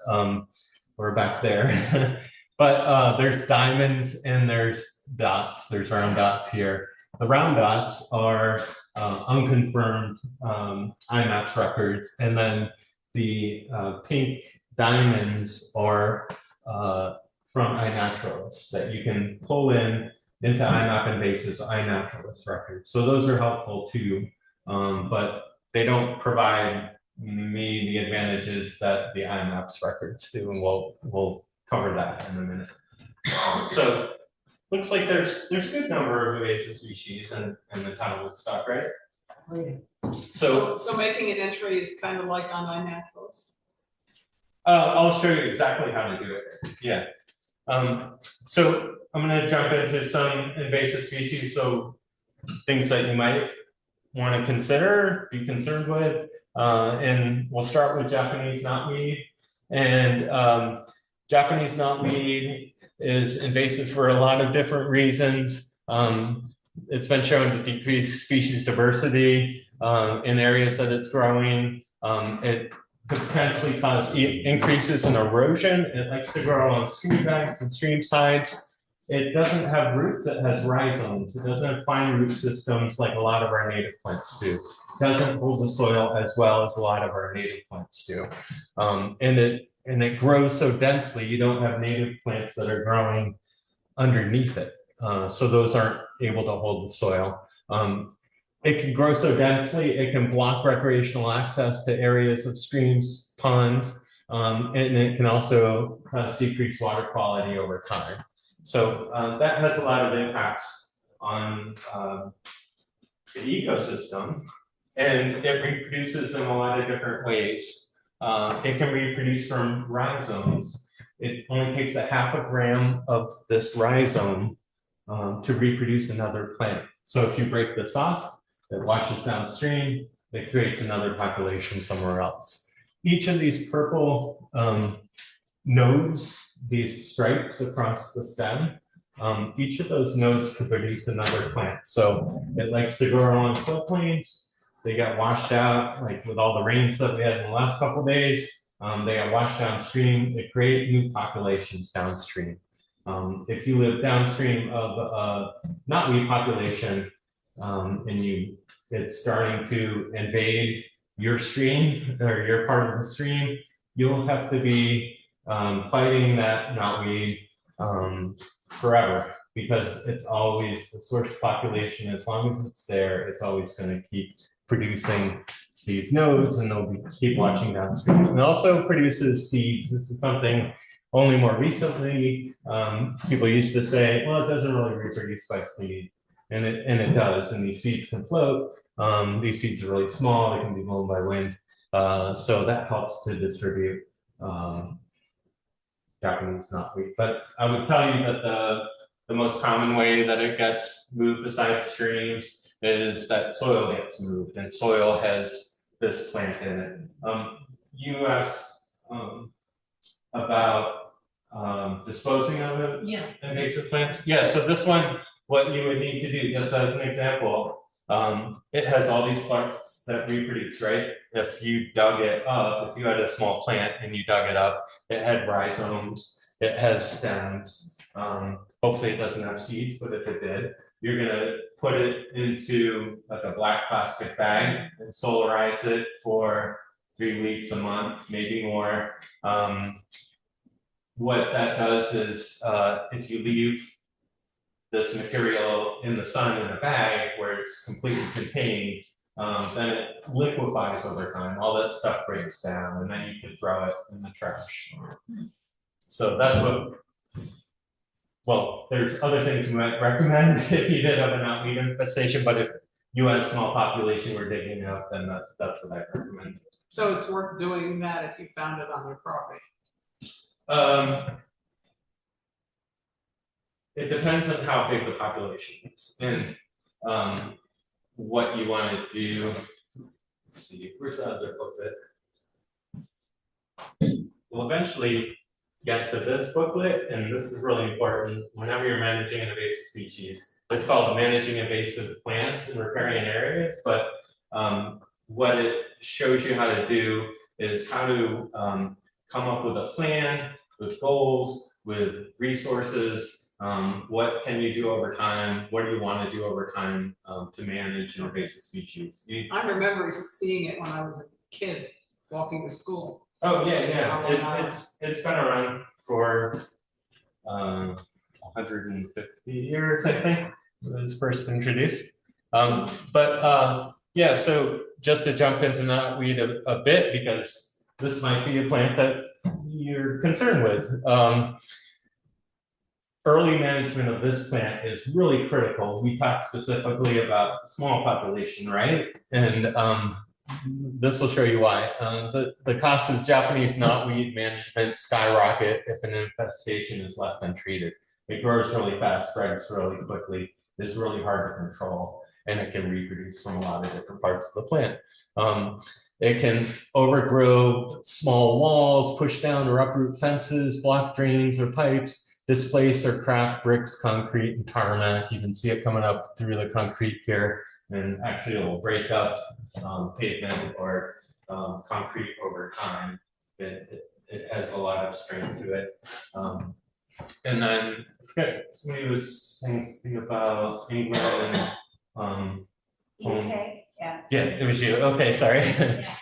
or back there, but there's diamonds and there's dots, there's round dots here. The round dots are unconfirmed IMAPS records, and then the pink diamonds are from iNaturalist that you can pull in into IMAP invasives, iNaturalist records. So those are helpful too, but they don't provide me the advantages that the IMAPS records do, and we'll cover that in a minute. So looks like there's a good number of invasive species in the town of Woodstock, right? Oh, yeah. So making an entry is kind of like on iNaturalist. I'll show you exactly how to do it. Yeah. So I'm going to jump into some invasive species. So things that you might want to consider, be concerned with, and we'll start with Japanese knotweed. And Japanese knotweed is invasive for a lot of different reasons. It's been shown to decrease species diversity in areas that it's growing. It could potentially cause increases in erosion. It likes to grow on stream banks and stream sides. It doesn't have roots, it has rhizomes. It doesn't have fine root systems like a lot of our native plants do. It doesn't hold the soil as well as a lot of our native plants do. And it grows so densely, you don't have native plants that are growing underneath it. so those aren't able to hold the soil. It can grow so densely, it can block recreational access to areas of streams, ponds, and it can also cause decreased water quality over time. So that has a lot of impacts on the ecosystem, and it reproduces in a lot of different ways. It can reproduce from rhizomes. It only takes a half a gram of this rhizome to reproduce another plant. So if you break this off, it washes downstream, it creates another population somewhere else. Each of these purple nodes, these stripes across the stem, each of those nodes could produce another plant. So it likes to grow on floodplains. They got washed out, like with all the rains that we had in the last couple of days. They got washed downstream. They create new populations downstream. If you live downstream of a knotweed population, and it's starting to invade your stream or your part of the stream, you'll have to be fighting that knotweed forever, because it's always the source population. As long as it's there, it's always going to keep producing these nodes, and they'll keep watching downstream. And it also produces seeds. This is something only more recently people used to say, well, it doesn't really reproduce by seed, and it does. And these seeds can float. These seeds are really small. They can be blown by wind, so that helps to distribute Japanese knotweed. But I would tell you that the most common way that it gets moved besides streams is that soil gets moved, and soil has this plant in it. You asked about disposing of invasive plants. Yeah, so this one, what you would need to do, just as an example, it has all these parts that reproduce, right? If you dug it up, if you had a small plant and you dug it up, it had rhizomes, it has stems. Hopefully it doesn't have seeds, but if it did, you're gonna put it into like a black plastic bag and solarize it for 3 weeks, a month, maybe more. What that does is if you leave this material in the sun in a bag where it's completely contained, then it liquefies over time. All that stuff breaks down, and then you can throw it in the trash. So that's what, well, there's other things we might recommend if you did have a knotweed infestation, but if you had a small population we're digging it up, then that's what I recommend. So it's worth doing that if you found it on your property. It depends on how big the population is and what you want to do. Let's see, where's the other booklet? We'll eventually get to this booklet, and this is really important whenever you're managing an invasive species. It's called Managing Invasive Plants in Riparian Areas, but what it shows you how to do is how to come up with a plan, with goals, with resources. What can you do over time? What do you want to do over time to manage an invasive species? I remember just seeing it when I was a kid walking to school. Oh yeah. It's been around for 150 years, I think. It was first introduced. Yeah. So just to jump into knotweed a bit, because this might be a plant that you're concerned with. Early management of this plant is really critical. We talked specifically about the small population, right? And this will show you why. The cost of Japanese knotweed management skyrocket if an infestation is left untreated. It grows really fast, spreads really quickly, is really hard to control, and it can reproduce from a lot of different parts of the plant. It can overgrow small walls, push down or uproot fences, block drains or pipes, displace or crack bricks, concrete, and tarmac. You can see it coming up through the concrete here, and actually it will break up pavement or concrete over time. It has a lot of strength to it. And then I forget, somebody was saying something about England and UK, yeah. Yeah, it was you. Okay, sorry.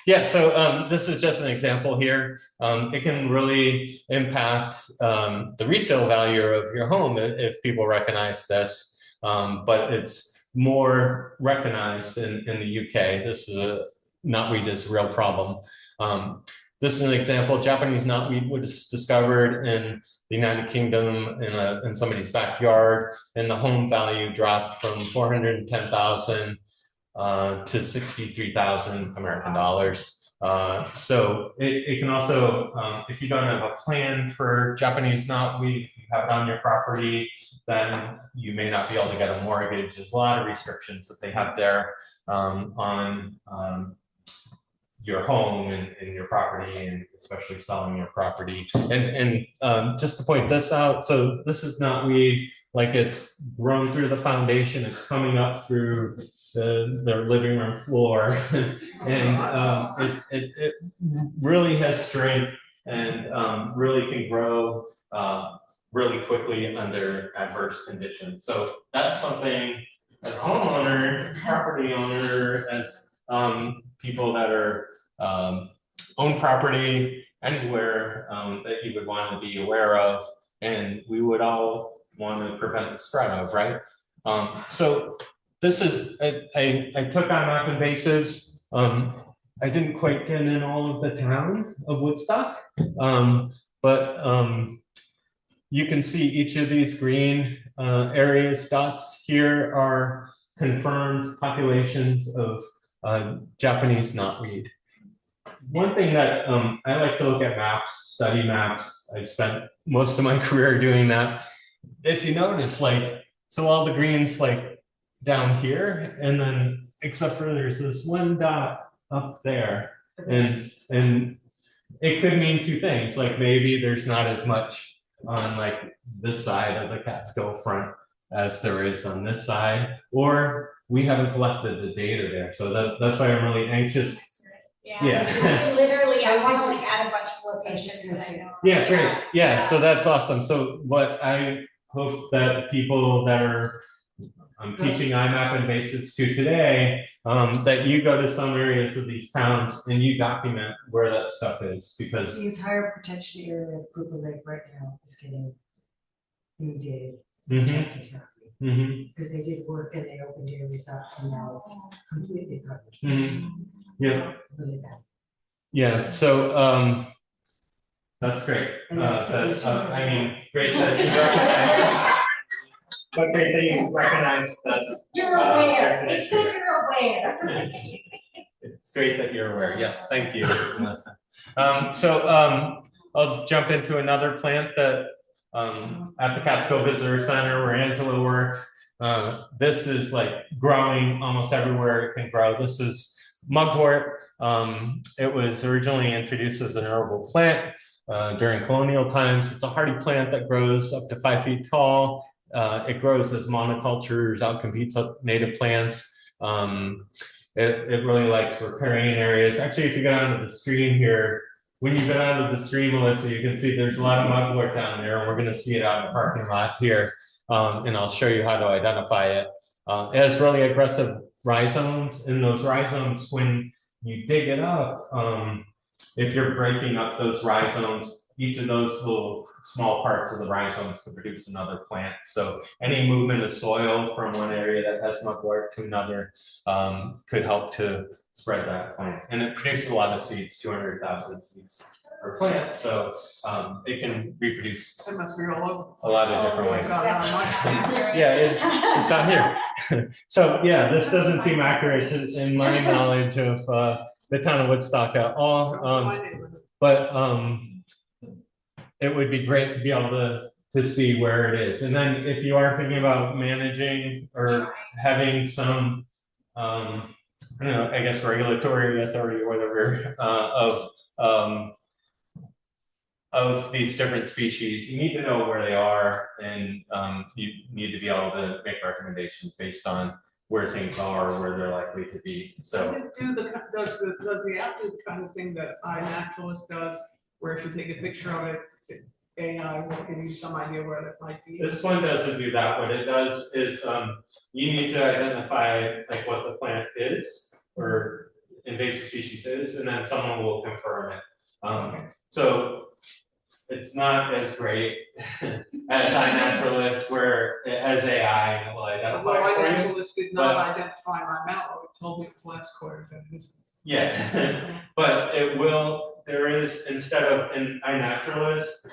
Yeah, so this is just an example here. It can really impact the resale value of your home if people recognize this, but it's more recognized in the UK. This is knotweed is a real problem. This is an example. Japanese knotweed was discovered in the United Kingdom in somebody's backyard, and the home value dropped from 410,000 to 63,000 American dollars. So it can also, if you don't have a plan for Japanese knotweed, if you have it on your property, then you may not be able to get a mortgage. There's a lot of restrictions that they have there on your home and your property, and especially selling your property. And just to point this out, so this is knotweed, like it's grown through the foundation, it's coming up through their living room floor, and it really has strength and really can grow really quickly under adverse conditions. So that's something as homeowner, property owner, as people that are own property anywhere that you would want to be aware of, and we would all want to prevent the spread of, right? So this is, I took on map invasives. I didn't quite get in all of the town of Woodstock, but you can see each of these green areas, dots here are confirmed populations of Japanese knotweed. One thing that I like to look at maps, study maps. I've spent most of my career doing that. If you notice, like, so all the greens like down here, and then except for there's this one dot up there, and it could mean two things. Like maybe there's not as much on like this side of the Catskill front as there is on this side, or we haven't collected the data there. So that's why I'm really anxious. Yeah. Literally, I want to like add a bunch of locations that I know. Yeah, great. Yeah, so that's awesome. So what I hope that people that are teaching IMAP invasives to today, that you go to some areas of these towns and you document where that stuff is, because The entire protection area of Cooper Lake right now is getting inundated. Because they did work and they opened areas up and now it's completely covered. Yeah. Really bad. Yeah, so that's great. And that's the I mean, great that you recognize, but great that you recognize that. You're aware. there's an It's issue good there. you're aware. It's great that you're aware. Yes, thank you, Melissa. I'll jump into another plant that at the Catskill Visitor Center where Angela works. This is like growing almost everywhere it can grow. This is mugwort. It was originally introduced as an herbal plant during colonial times. It's a hardy plant that grows up to 5 feet tall. It grows as monocultures, outcompetes native plants. It really likes riparian areas. Actually, if you go down to the stream here, when you go down to the stream, Melissa, you can see there's a lot of mugwort down there, and we're going to see it out in the parking lot here. And I'll show you how to identify it. It has really aggressive rhizomes, and those rhizomes, when you dig it up, if you're breaking up those rhizomes, each of those little small parts of the rhizomes can produce another plant. So any movement of soil from one area that has mugwort to another could help to spread that plant. And it produces a lot of seeds, 200,000 seeds per plant. So it can reproduce It must be all over. a lot of different ways. Yeah. Yeah, it's on here. So yeah, this doesn't seem accurate in my knowledge of the town of Woodstock at all. But it would be great to be able to see where it is. And then if you are thinking about managing or having some, I don't know, I guess regulatory authority or whatever of these different species, you need to know where they are, and you need to be able to make recommendations based on where things are, where they're likely to be. Does So it do does the app do the kind of thing that iNaturalist does, where if you take a picture of it, AI will give you some idea where that might be? this one doesn't do that. What it does is you need to identify like what the plant is, or invasive species is, and then someone will confirm it. So it's not as great as iNaturalist, where it has AI and it will identify Although it for you. iNaturalist did not identify my mallow, it told me it was last quarter, and this. Yeah, but it will, there is, instead of an iNaturalist,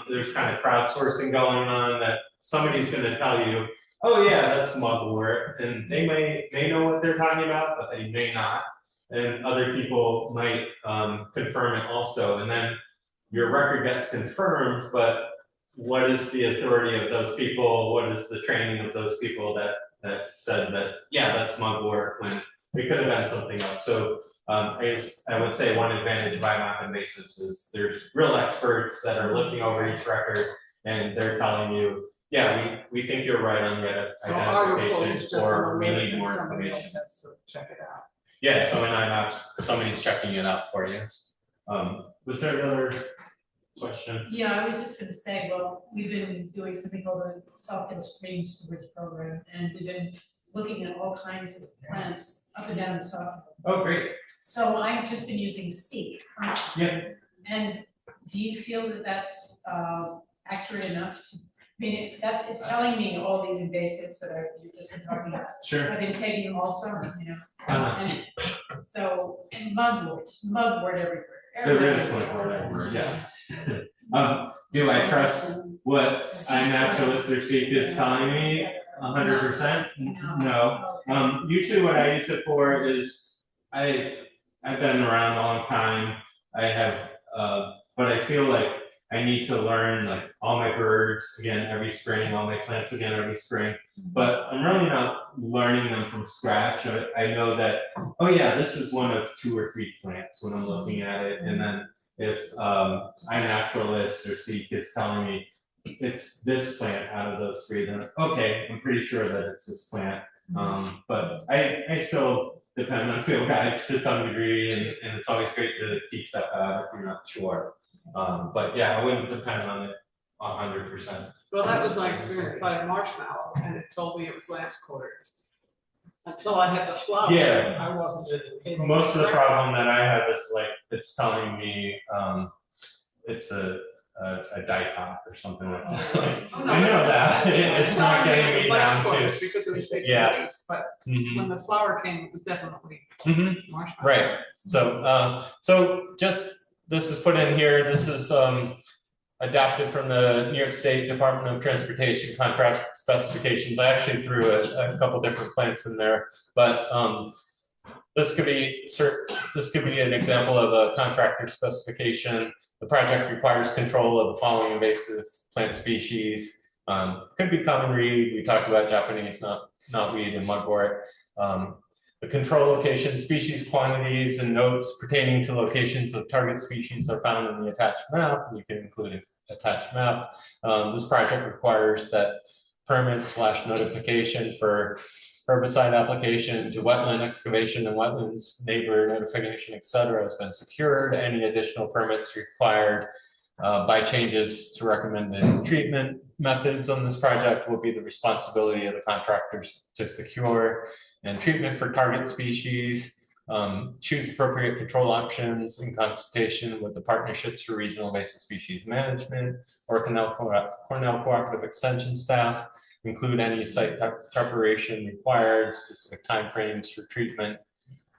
there's kind of crowdsourcing going on that somebody's gonna tell you, oh yeah, that's mugwort, and they may know what they're talking about, but they may not. And other people might confirm it also, and then your record gets confirmed, but what is the authority of those people? What is the training of those people that said that, yeah, that's mugwort, when it could have been something else? So I would say one advantage of IMAP invasives is there's real experts that are looking over each record, and they're telling you, yeah, we think you're right on the So our report is identification, just or an we alert need and more somebody else information. has to check it out. Yeah, so in IMAPs, somebody's checking it out for you. Was there another question? Yeah, I was just gonna say, well, we've been doing something called the Southfield Stream Storage Program, and we've been looking at all kinds of plants up and down the Southfield. Oh, great. So I've just been using Seek constantly. Yeah. And do you feel that that's accurate enough to, I mean, it's telling me all these invasives that you've just been talking about. Sure. I've been taking them all summer, Uh-huh. and so, and mugwort, just mugwort everywhere. There is mugwort everywhere, yes. Do I trust what iNaturalist or Seek is telling me 100%? No. Usually what I use it for is, I've been around a long time. I have, but I feel like I need to learn like all my birds again every spring, all my plants again every spring. But I'm really not learning them from scratch. I know that, oh yeah, this is one of 2 or 3 plants when I'm looking at it. And then if iNaturalist or Seek is telling me it's this plant out of those 3, then okay, I'm pretty sure that it's this plant. But I still depend on field guides to some degree, and it's always great to tease stuff out if you're not sure. But yeah, I wouldn't depend on it 100%. Well, that was my experience. I had marshmallow, and it told me it was last quarter. Until I had the flower, Yeah. I wasn't able to. Most of the correct problem that I have is like, it's telling me it's a dicot or something like that. it. Oh, no, I know that. it's It's not telling me getting it was me last down quarter to. because it was taking Yeah. leaf, but Mhm. when the flower came, it was definitely marshmallow. Right. So this is put in here. This is adapted from the New York State Department of Transportation contract specifications. I actually threw a couple different plants in there, but this could be an example of a contractor specification. The project requires control of the following invasive plant species. Could be common reed. We talked about Japanese knotweed and mugwort. The control location, species quantities, and notes pertaining to locations of target species are found in the attached map. You can include an attached map. This project requires that permit/notification for herbicide application to wetland excavation and wetlands neighbor notification, etc., has been secured. Any additional permits required by changes to recommended treatment methods on this project will be the responsibility of the contractors to secure. And treatment for target species, choose appropriate control options in consultation with the Partnerships for Regional Invasive Species Management or Cornell Cooperative Extension staff. Include any site preparation required, specific timeframes for treatment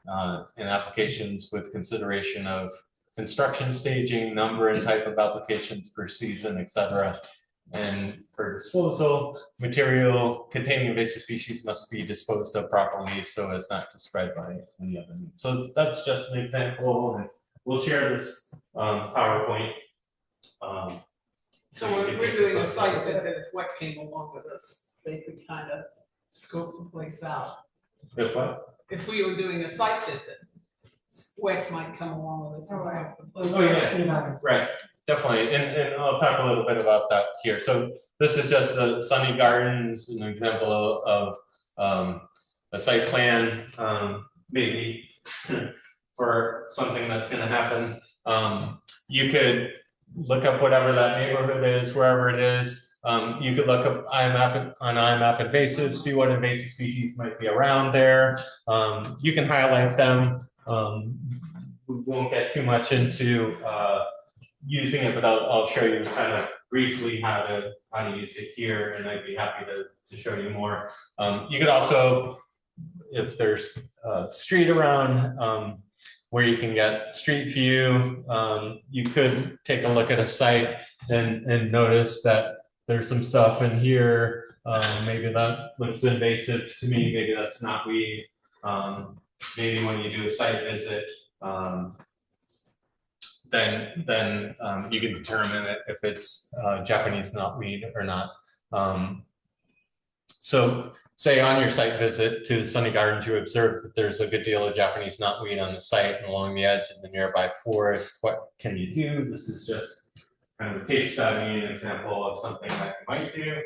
and applications with consideration of construction staging, number and type of applications per season, etc. And for disposal, material containing invasive species must be disposed of properly so as not to spread by any other means. So that's just an example, and we'll share this PowerPoint. So when we're doing a site visit, if WEC came along with us, they could kind of scope the place out. If what? If we were doing a site visit, WEC might come along with us and scope the place. Oh, yeah. Right, definitely, and I'll talk a little bit about that here. So this is just Sunny Gardens, an example of a site plan, maybe for something that's going to happen. You could look up whatever that neighborhood is, wherever it is. You could look up IMAP on IMAP invasive, see what invasive species might be around there. You can highlight them we won't get too much into using it, but I'll show you kind of briefly how to use it here, and I'd be happy to show you more. You could also, if there's a street around where you can get street view, you could take a look at a site and notice that there's some stuff in here. Maybe that looks invasive to me. Maybe that's not weed. Maybe when you do a site visit, then you can determine if it's Japanese knotweed or not. So say on your site visit to the Sunny Gardens, you observe that there's a good deal of Japanese knotweed on the site and along the edge of the nearby forest. What can you do? This is just kind of a case study, an example of something that you might do.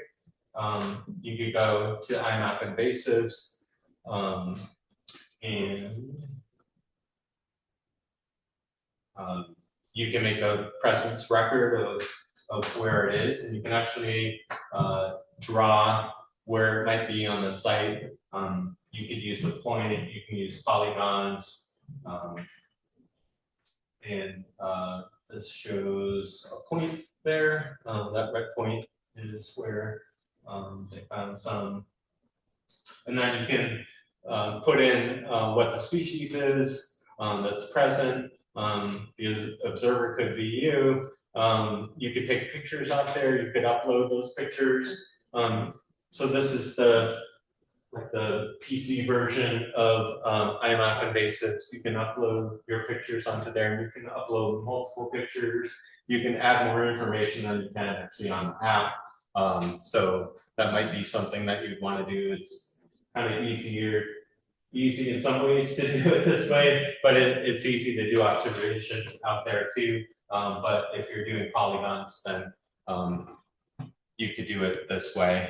You could go to IMAP invasives, and you can make a presence record of where it is, and you can actually draw where it might be on the site. You could use a point, you can use polygons, and this shows a point there. That red point is where they found some. And then you can put in what the species is that's present. The observer could be you. You could take pictures out there. You could upload those pictures. So this is the PC version of IMAP invasives. You can upload your pictures onto there, and you can upload multiple pictures. You can add more information than you can actually on the app. So that might be something that you'd want to do. It's kind of easy in some ways to do it this way, but it's easy to do observations out there too. But if you're doing polygons, then you could do it this way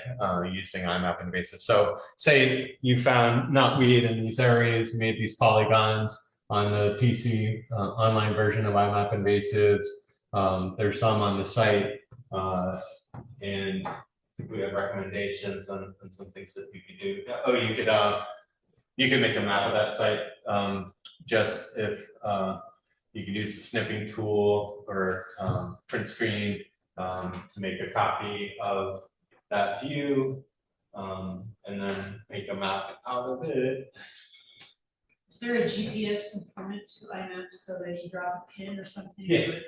using IMAP invasive. So say you found knotweed in these areas, you made these polygons on the PC online version of IMAP invasives. There's some on the site, and we have recommendations on some things that you could do. Oh, you could make a map of that site. Just if you could use the snipping tool or print screen to make a copy of that view, and then make a map out of it. Is there a GPS component to IMAP so that you drop a pin or something? Yeah.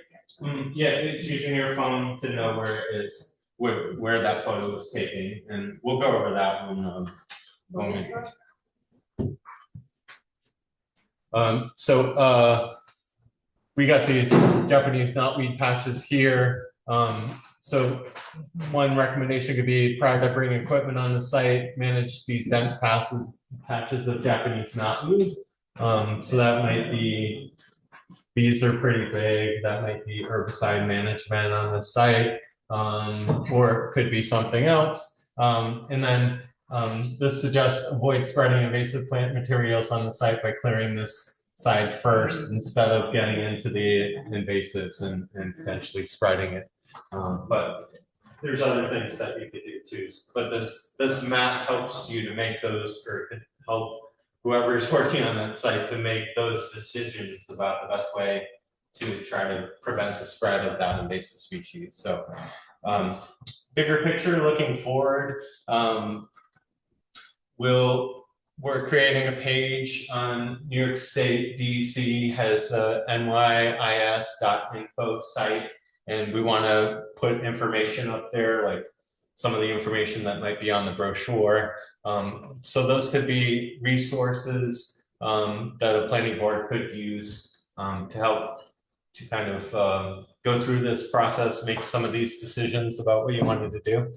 Yeah, it's using your phone to know where it is, where that photo was taken, and we'll go over that when we. So we got these Japanese knotweed patches here. So one recommendation could be, prior to bringing equipment on the site, manage these dense patches of Japanese knotweed. So that might be, these are pretty big. That might be herbicide management on the site, or it could be something else. And then this suggests avoid spreading invasive plant materials on the site by clearing this side first instead of getting into the invasives and potentially spreading it. But there's other things that you could do too. But this map helps you to make those, or could help whoever's working on that site to make those decisions about the best way to try to prevent the spread of that invasive species. So bigger picture looking forward, we're creating a page on New York State. DEC has a nys.info site, and we want to put information up there, like some of the information that might be on the brochure. So those could be resources that a planning board could use to help to kind of go through this process, make some of these decisions about what you wanted to do.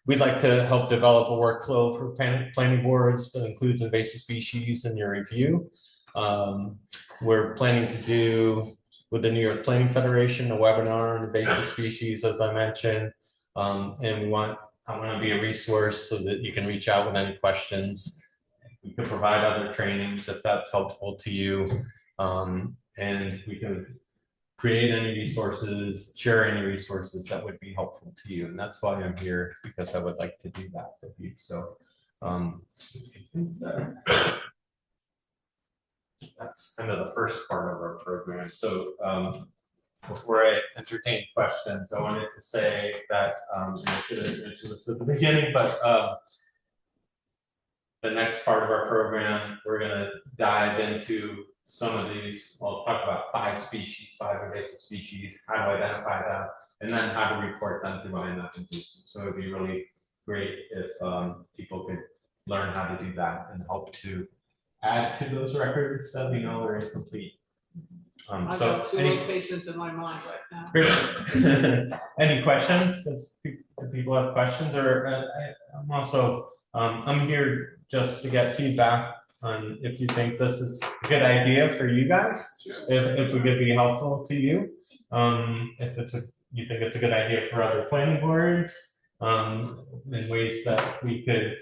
We'd like to help develop a workflow for planning boards that includes invasive species in your review. We're planning to do, with the New York Planning Federation, a webinar on invasive species, as I mentioned. And I want to be a resource so that you can reach out with any questions. We could provide other trainings if that's helpful to you. And we can create any resources, share any resources that would be helpful to you. And that's why I'm here, because I would like to do that with you. So that's kind of the first part of our program. So before I entertain questions, I wanted to say that, and I should have mentioned this at the beginning, but the next part of our program, we're gonna dive into some of these. We'll talk about 5 species, 5 invasive species, how to identify them, and then how to report them through INF and DEC. So it'd be really great if people could learn how to do that and help to add to those records that we know are incomplete. I've So got 2 locations in my mind right now. great. Any questions? Does people have questions? Or I'm also I'm here just to get feedback on if you think this is a good idea for you guys. If we could be helpful to you. If you think it's a good idea for other planning boards, in ways that we could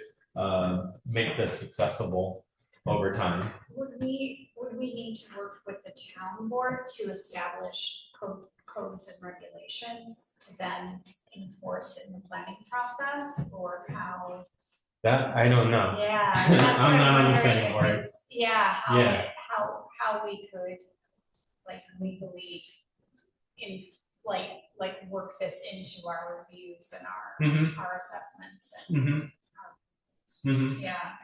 make this accessible over time. Would we need to work with the town board to establish codes and regulations to then enforce in the planning process, or how? That I don't know. Yeah, that's what I'm not on the wondering planning if board. it's- Yeah, Yeah. how we could, like, legally work this into our reviews and our assessments and. Yeah.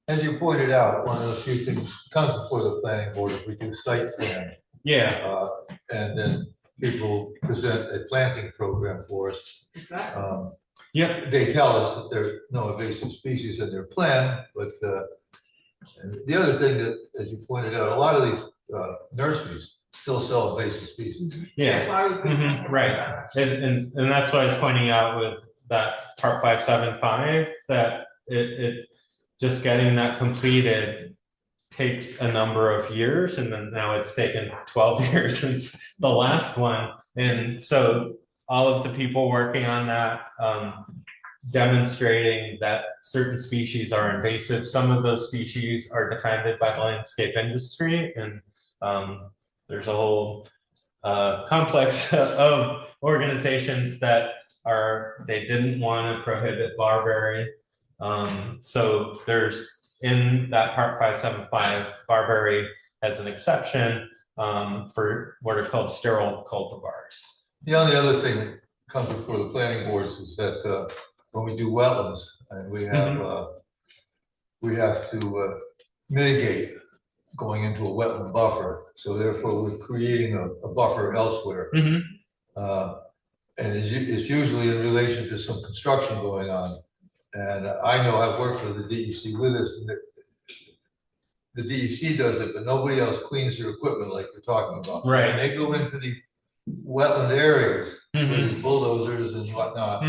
As you pointed out, one of the few things comes before the planning board is we do site plan. Yeah. And then people present a planting program for us. Exactly. Yep. They tell us that there are no invasive species in their plan, but and the other thing that, as you pointed out, a lot of these nurseries still sell invasive species. Yeah. Yes, I was gonna ask Right. about that. And that's why I was pointing out with that part 575 that it just getting that completed takes a number of years, and then now it's taken 12 years since the last one. And so all of the people working on that, demonstrating that certain species are invasive. Some of those species are defended by the landscape industry, and there's a whole complex of organizations that they didn't want to prohibit barberry. So there's in that part 575, barberry as an exception for what are called sterile cultivars. The only other thing that comes before the planning boards is that when we do wetlands and we have to mitigate going into a wetland buffer. So therefore we're creating a buffer elsewhere. And it's usually in relation to some construction going on. And I know I've worked for the DEC with this, and the DEC does it, but nobody else cleans their equipment like you're talking about. Right. When they go into the wetland areas, with these bulldozers and whatnot,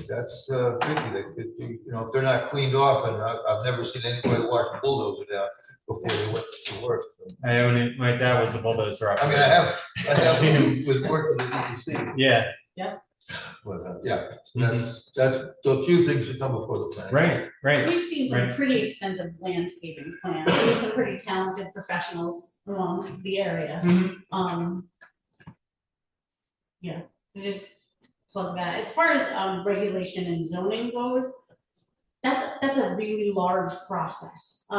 that's tricky. They could be, if they're not cleaned off, and I've never seen anybody wash a bulldozer down before they went to work. My dad was a bulldozer operator. I mean, I have seen him with work with the DEC. Yeah. But that's the few things that come before the plan. Right. We've seen some pretty extensive landscaping plans. There's some pretty talented professionals along the area. Yeah, just plug that. As far as regulation and zoning goes, that's a really large process. We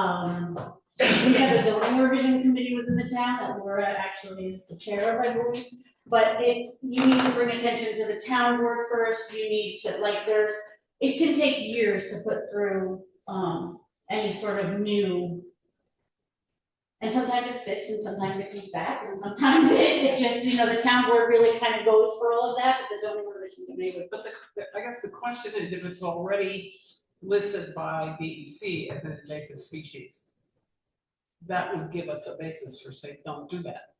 have a zoning revision committee within the town that Laura actually is the chair of, I believe. But you need to bring attention to the town board first. You need to, it can take years to put through any sort of new. And sometimes it sits and sometimes it comes back and sometimes it just, the town board really kind of goes for all of that, but the zoning revision committee would. But I guess the question is, if it's already listed by DEC as an invasive species, that would give us a basis for saying, don't do that.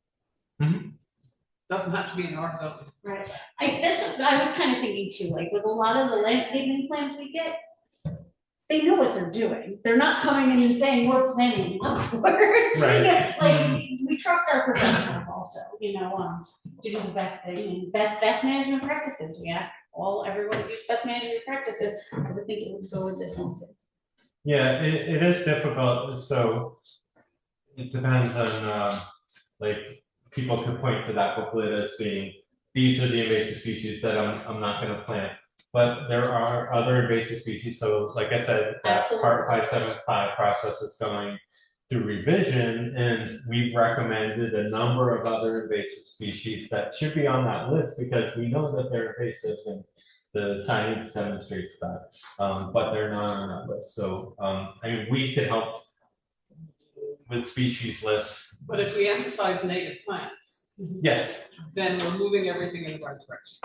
Doesn't have to be in our zone. Right. I was kind of thinking too, with a lot of the landscaping plans we get, they know what they're doing. They're not coming in and saying, we're planning upwards. Right. We trust our professionals also, to do the best thing and best management practices. We ask everyone to use best management practices, because I think it would go with this also. Yeah, it is difficult. So it depends on people can point to that booklet as being, these are the invasive species that I'm not going to plant. But there are other invasive species. So like I said, that part 575 process is going. through revision, and we've recommended a number of other invasive species that should be on that list because we know that they're invasive and the science demonstrates that, but they're not on that list. So, I mean, we could help with species lists. But if we emphasize native plants, Yes. then we're moving everything in the right direction.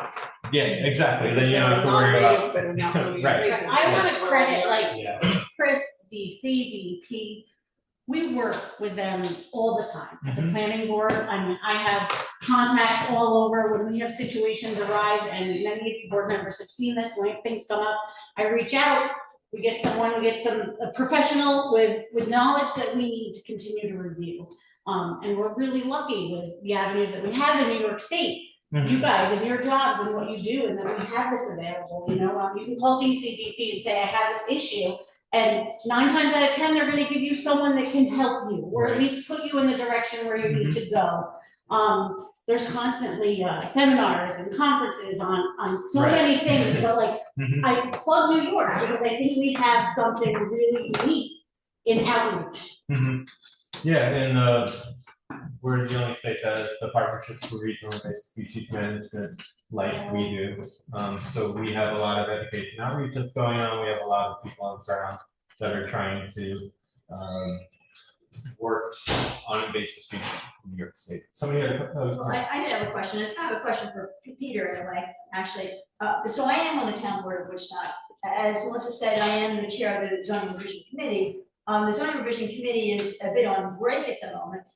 Yeah, exactly. Then Because you there don't are have to worry about. non-natives that are not really Right. invasive. I want That's to where credit we're- like Yeah. Chris, DC, DEP. We work with them all the time as a Mhm. planning board. I mean, I have contacts all over when we have situations arise, and many of you board members have seen this, when things come up. I reach out, we get a professional with knowledge that we need to continue to review. And we're really lucky with the avenues that we have in New York State. You guys and your jobs and what you do, and then we have this available, you know, you can call DCDP and say, I have this issue. And 9 times out of 10, they're gonna give you someone that can help you, or at Right. least put you in the direction where you need to go. There's constantly seminars and conferences on so Right. many things, but like, Mhm. I plug New York because I think we have something really unique in outreach. Mhm. Yeah, and we're the only state that has the partnership for regional invasive species management like we do. So we have a lot of education outreach that's going on. We have a lot of people on the ground that are trying to work on invasive species in New York State. Somebody had Well, I did have a question. It's kind of a question for Peter in a way, actually. So I am on the town board of Woodstock. As Melissa said, I am the chair of the zoning revision committee. The zoning revision committee is a bit on break at the moment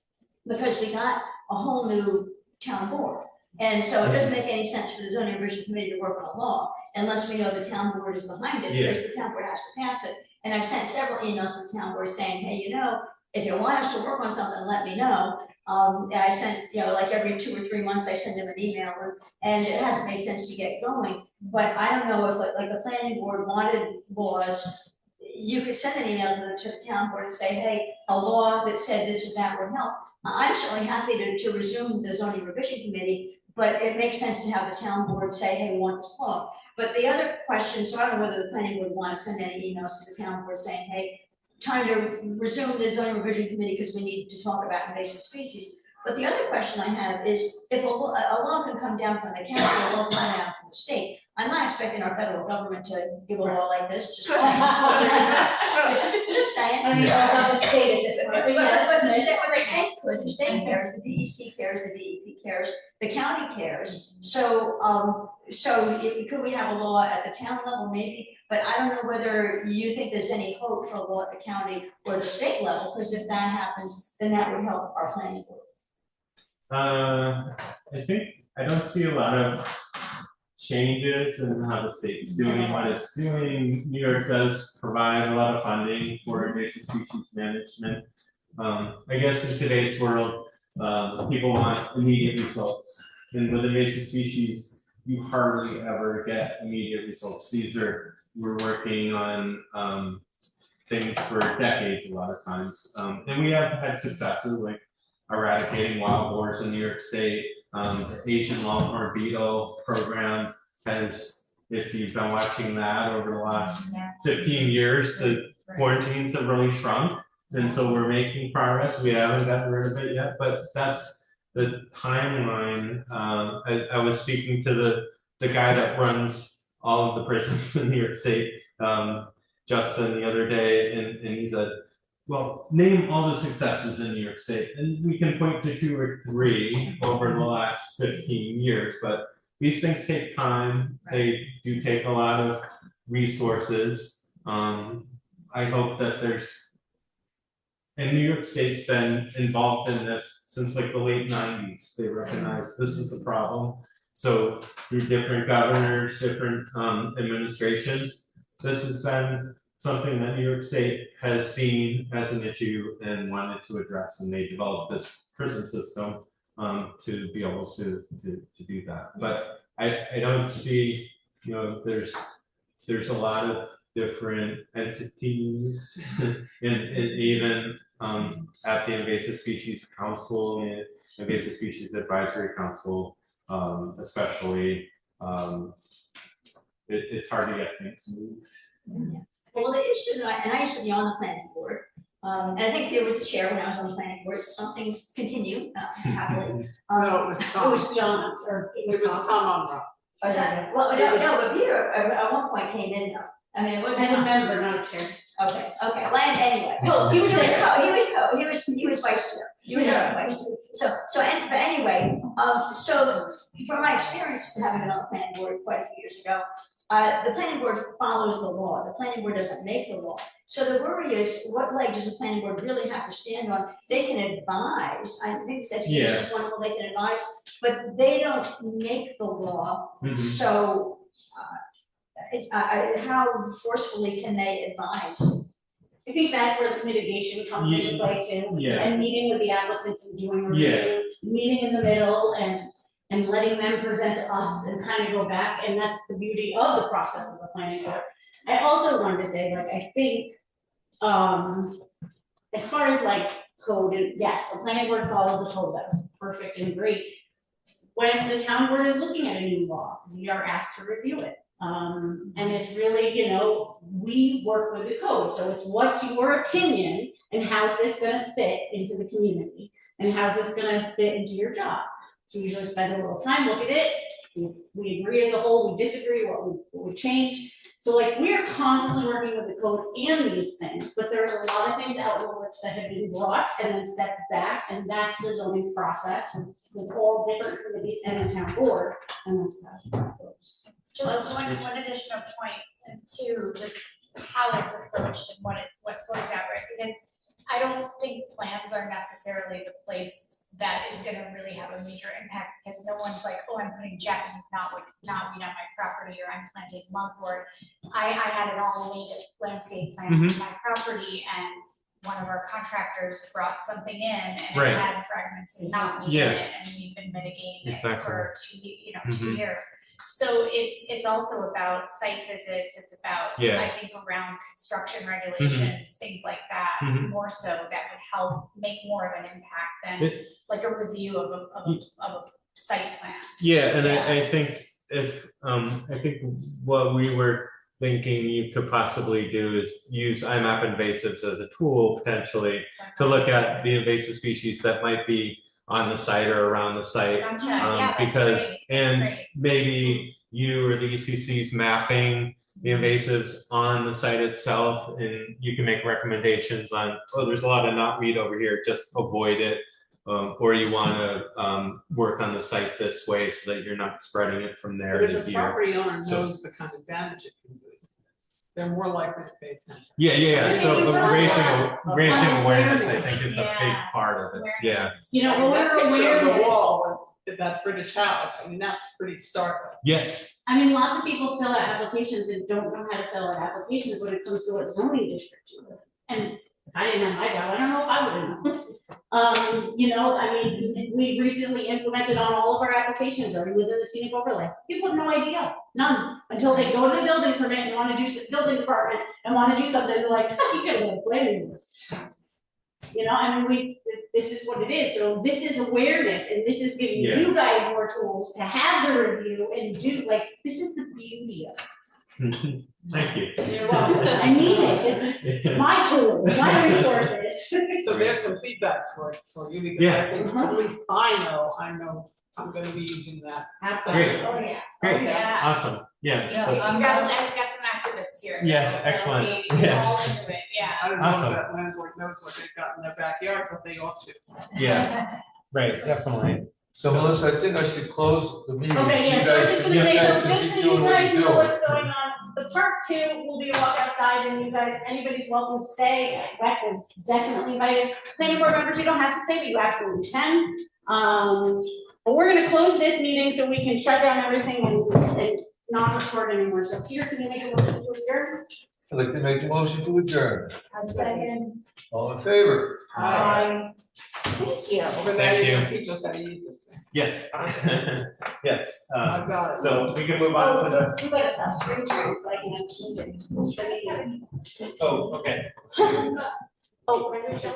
because we got a whole new town board. And so it doesn't make any sense for the zoning revision committee to work on a law unless we know the town board is behind it, because the town board has to pass it. And I've sent several emails to the town board saying, hey, you know, if you want us to work on something, let me know. And I sent, you know, like every 2 or 3 months, I send them an email, and it hasn't made sense to get going. But I don't know if like the planning board wanted laws, you could send an email to the town board and say, hey, a law that said this or that would help. I'm certainly happy to resume the zoning revision committee, but it makes sense to have the town board say, hey, we want this law. But the other question, so I don't know whether the planning board want to send any emails to the town board saying, hey, time to resume the zoning revision committee because we need to talk about invasive species. But the other question I have is, if a law can come down from the county, a law can come down from the state, I'm not expecting our federal government to give a law like this, just saying. Just saying. I mean, all about the state at this point, but yes. But the state could, the state cares, the DEC cares, the DEP cares, the county cares. So, could we have a law at the town level, maybe? But I don't know whether you think there's any hope for a law at the county or the state level, because if that happens, then that would help our planning board. I think I don't see a lot of changes in how the state's doing what it's doing. New York does provide a lot of funding for invasive species management. I guess in today's world, people want immediate results. And with invasive species, you hardly ever get immediate results. We're working on things for decades a lot of times. And we have had successes like eradicating wild boars in New York State. The Asian longhorn beetle program has, if you've been watching that over the last 15 years, the quarantines have really shrunk. And so we're making progress. We haven't gotten rid of it yet, but that's the timeline. I was speaking to the guy that runs all of the prisons in New York State, Justin, the other day, and he said, well, name all the successes in New York State, and we can point to 2 or 3 over the last 15 years, but these things take time. They do take a lot of resources. I hope that and New York State's been involved in this since like the late 90s. They recognize this is a problem. So through different governors, different administrations, this has been something that New York State has seen as an issue and wanted to address, and they developed this prison system to be able to do that. But I don't see, you know, there's a lot of different entities and even at the Invasive Species Council and Invasive Species Advisory Council, especially, it's hard to get things moved. Well, the issue, and I used to be on the planning board, And I think Peter was the chair when I was on the planning board, so some things continue happily. No, it was It Tom. was John, or it It was was Tom. Tom Monroe. Was that, well, no, but Peter at one point came in though. I mean, it wasn't. As a member, not a chair. Okay, well, anyway. Well, he was there. He was vice chair. You were not vice chair. But anyway, so from my experience having been on the planning board quite a few years ago, the planning board follows the law. The planning board doesn't make the law. So the worry is, what leg does the planning board really have to stand on? They can advise. I think this education is wonderful. They can advise, but they don't make the law. So how forcefully can they advise? I think that's where the mitigation comes into play too. Yeah. And meeting with the applicants and doing a Yeah. review, meeting in the middle and letting them present to us and kind of go back, and that's the beauty of the process of the planning board. I also wanted to say, like, I think, as far as like code, and yes, the planning board follows the code, that's perfect and great. When the town board is looking at a new law, we are asked to review it. And it's really, you know, we work with the code, so it's what's your opinion and how's this gonna fit into the community? And how's this gonna fit into your job? So we usually spend a little time, look at it, see if we agree as a whole, we disagree, what would change. So like, we're constantly working with the code and these things, but there's a lot of things out in the works that have been brought and then stepped back, and that's the zoning process with all different committees and the town board, and that's how it goes. Just one additional point, and two, just how it's approached and what's looked at, right? Because I don't think plans are necessarily the place that is gonna really have a major impact, because no one's like, oh, I'm putting Japanese knotweed on my property, or I'm planting mugwort. I had an all-native landscape plan on my property, and one of our contractors brought something in, and Right. it had fragments of knotweed Yeah. in it, and we've been mitigating it Exactly. for 2 years. So it's also about site visits, it's about, I think, around construction regulations, things like that, more so that would help make more of an impact than like a review of a site plan. Yeah, and I think I think what we were thinking you could possibly do is use IMAP invasives as a tool potentially to look at the invasive species that might be on the site or around the site. Gotcha. Yeah, that's Because, great. and That's great. maybe you or the ECC's mapping the invasives on the site itself, and you can make recommendations on, oh, there's a lot of knotweed over here, just avoid it. Or you wanna work on the site this way so that you're not spreading it from there But to if the here. property owner So- knows the kind of damage it can do, they're more likely to pay attention. Yeah, so raising awareness, I Awareness, think is a big yeah. part of it, yeah. You know, when That we're picture of the awareness, wall at that British house, I mean, that's pretty stark. Yes, I mean, lots of people fill out applications and don't know how to fill out applications when it comes to what zoning district you live in. And if I didn't have my job, I don't know if I would have. You know, I mean, we recently implemented on all of our applications, are you within the scenic overlay? People have no idea, none, until they go to the building permit and wanna do, building department, and wanna do something, they're like, you gotta go to planning board. You know, I mean, this is what it is, so this is awareness, and this is giving Yeah. you guys more tools to have the review and do, like, this is the beauty of it. thank you. You're welcome. I mean it, this is my tools, my resources. So there's some feedback for you, because Yeah. I think, at least I know I'm gonna be using that. Absolutely. Oh, yeah. Great, Yeah. awesome, yeah. Yeah, so- I've got some activists here. Yes, That'll excellent. be Yes. all into it, yeah. I don't know if Awesome. that landlord knows what they've got in their backyard, but they ought to. Yeah, right, definitely. So Melissa, I think I should close the meeting. Okay, yeah, You so I was guys just can- gonna say, you guys so can just keep so doing you what guys you're know doing. what's going on, the part 2 will be a walk outside, and you guys, anybody's welcome to stay, Beck is definitely invited. Planning board members, you don't have to stay, but you absolutely can. But we're gonna close this meeting so we can shut down everything and not record anymore, so Peter, can you make a motion to adjourn? I'd like to make a motion to adjourn. A second. All in favor? Thank you. So now Thank you're you. gonna teach us how to use this thing. Yes, yes, I've got it. so we can move on to the, You gotta stop screen sharing so I can have it. oh, okay. Oh,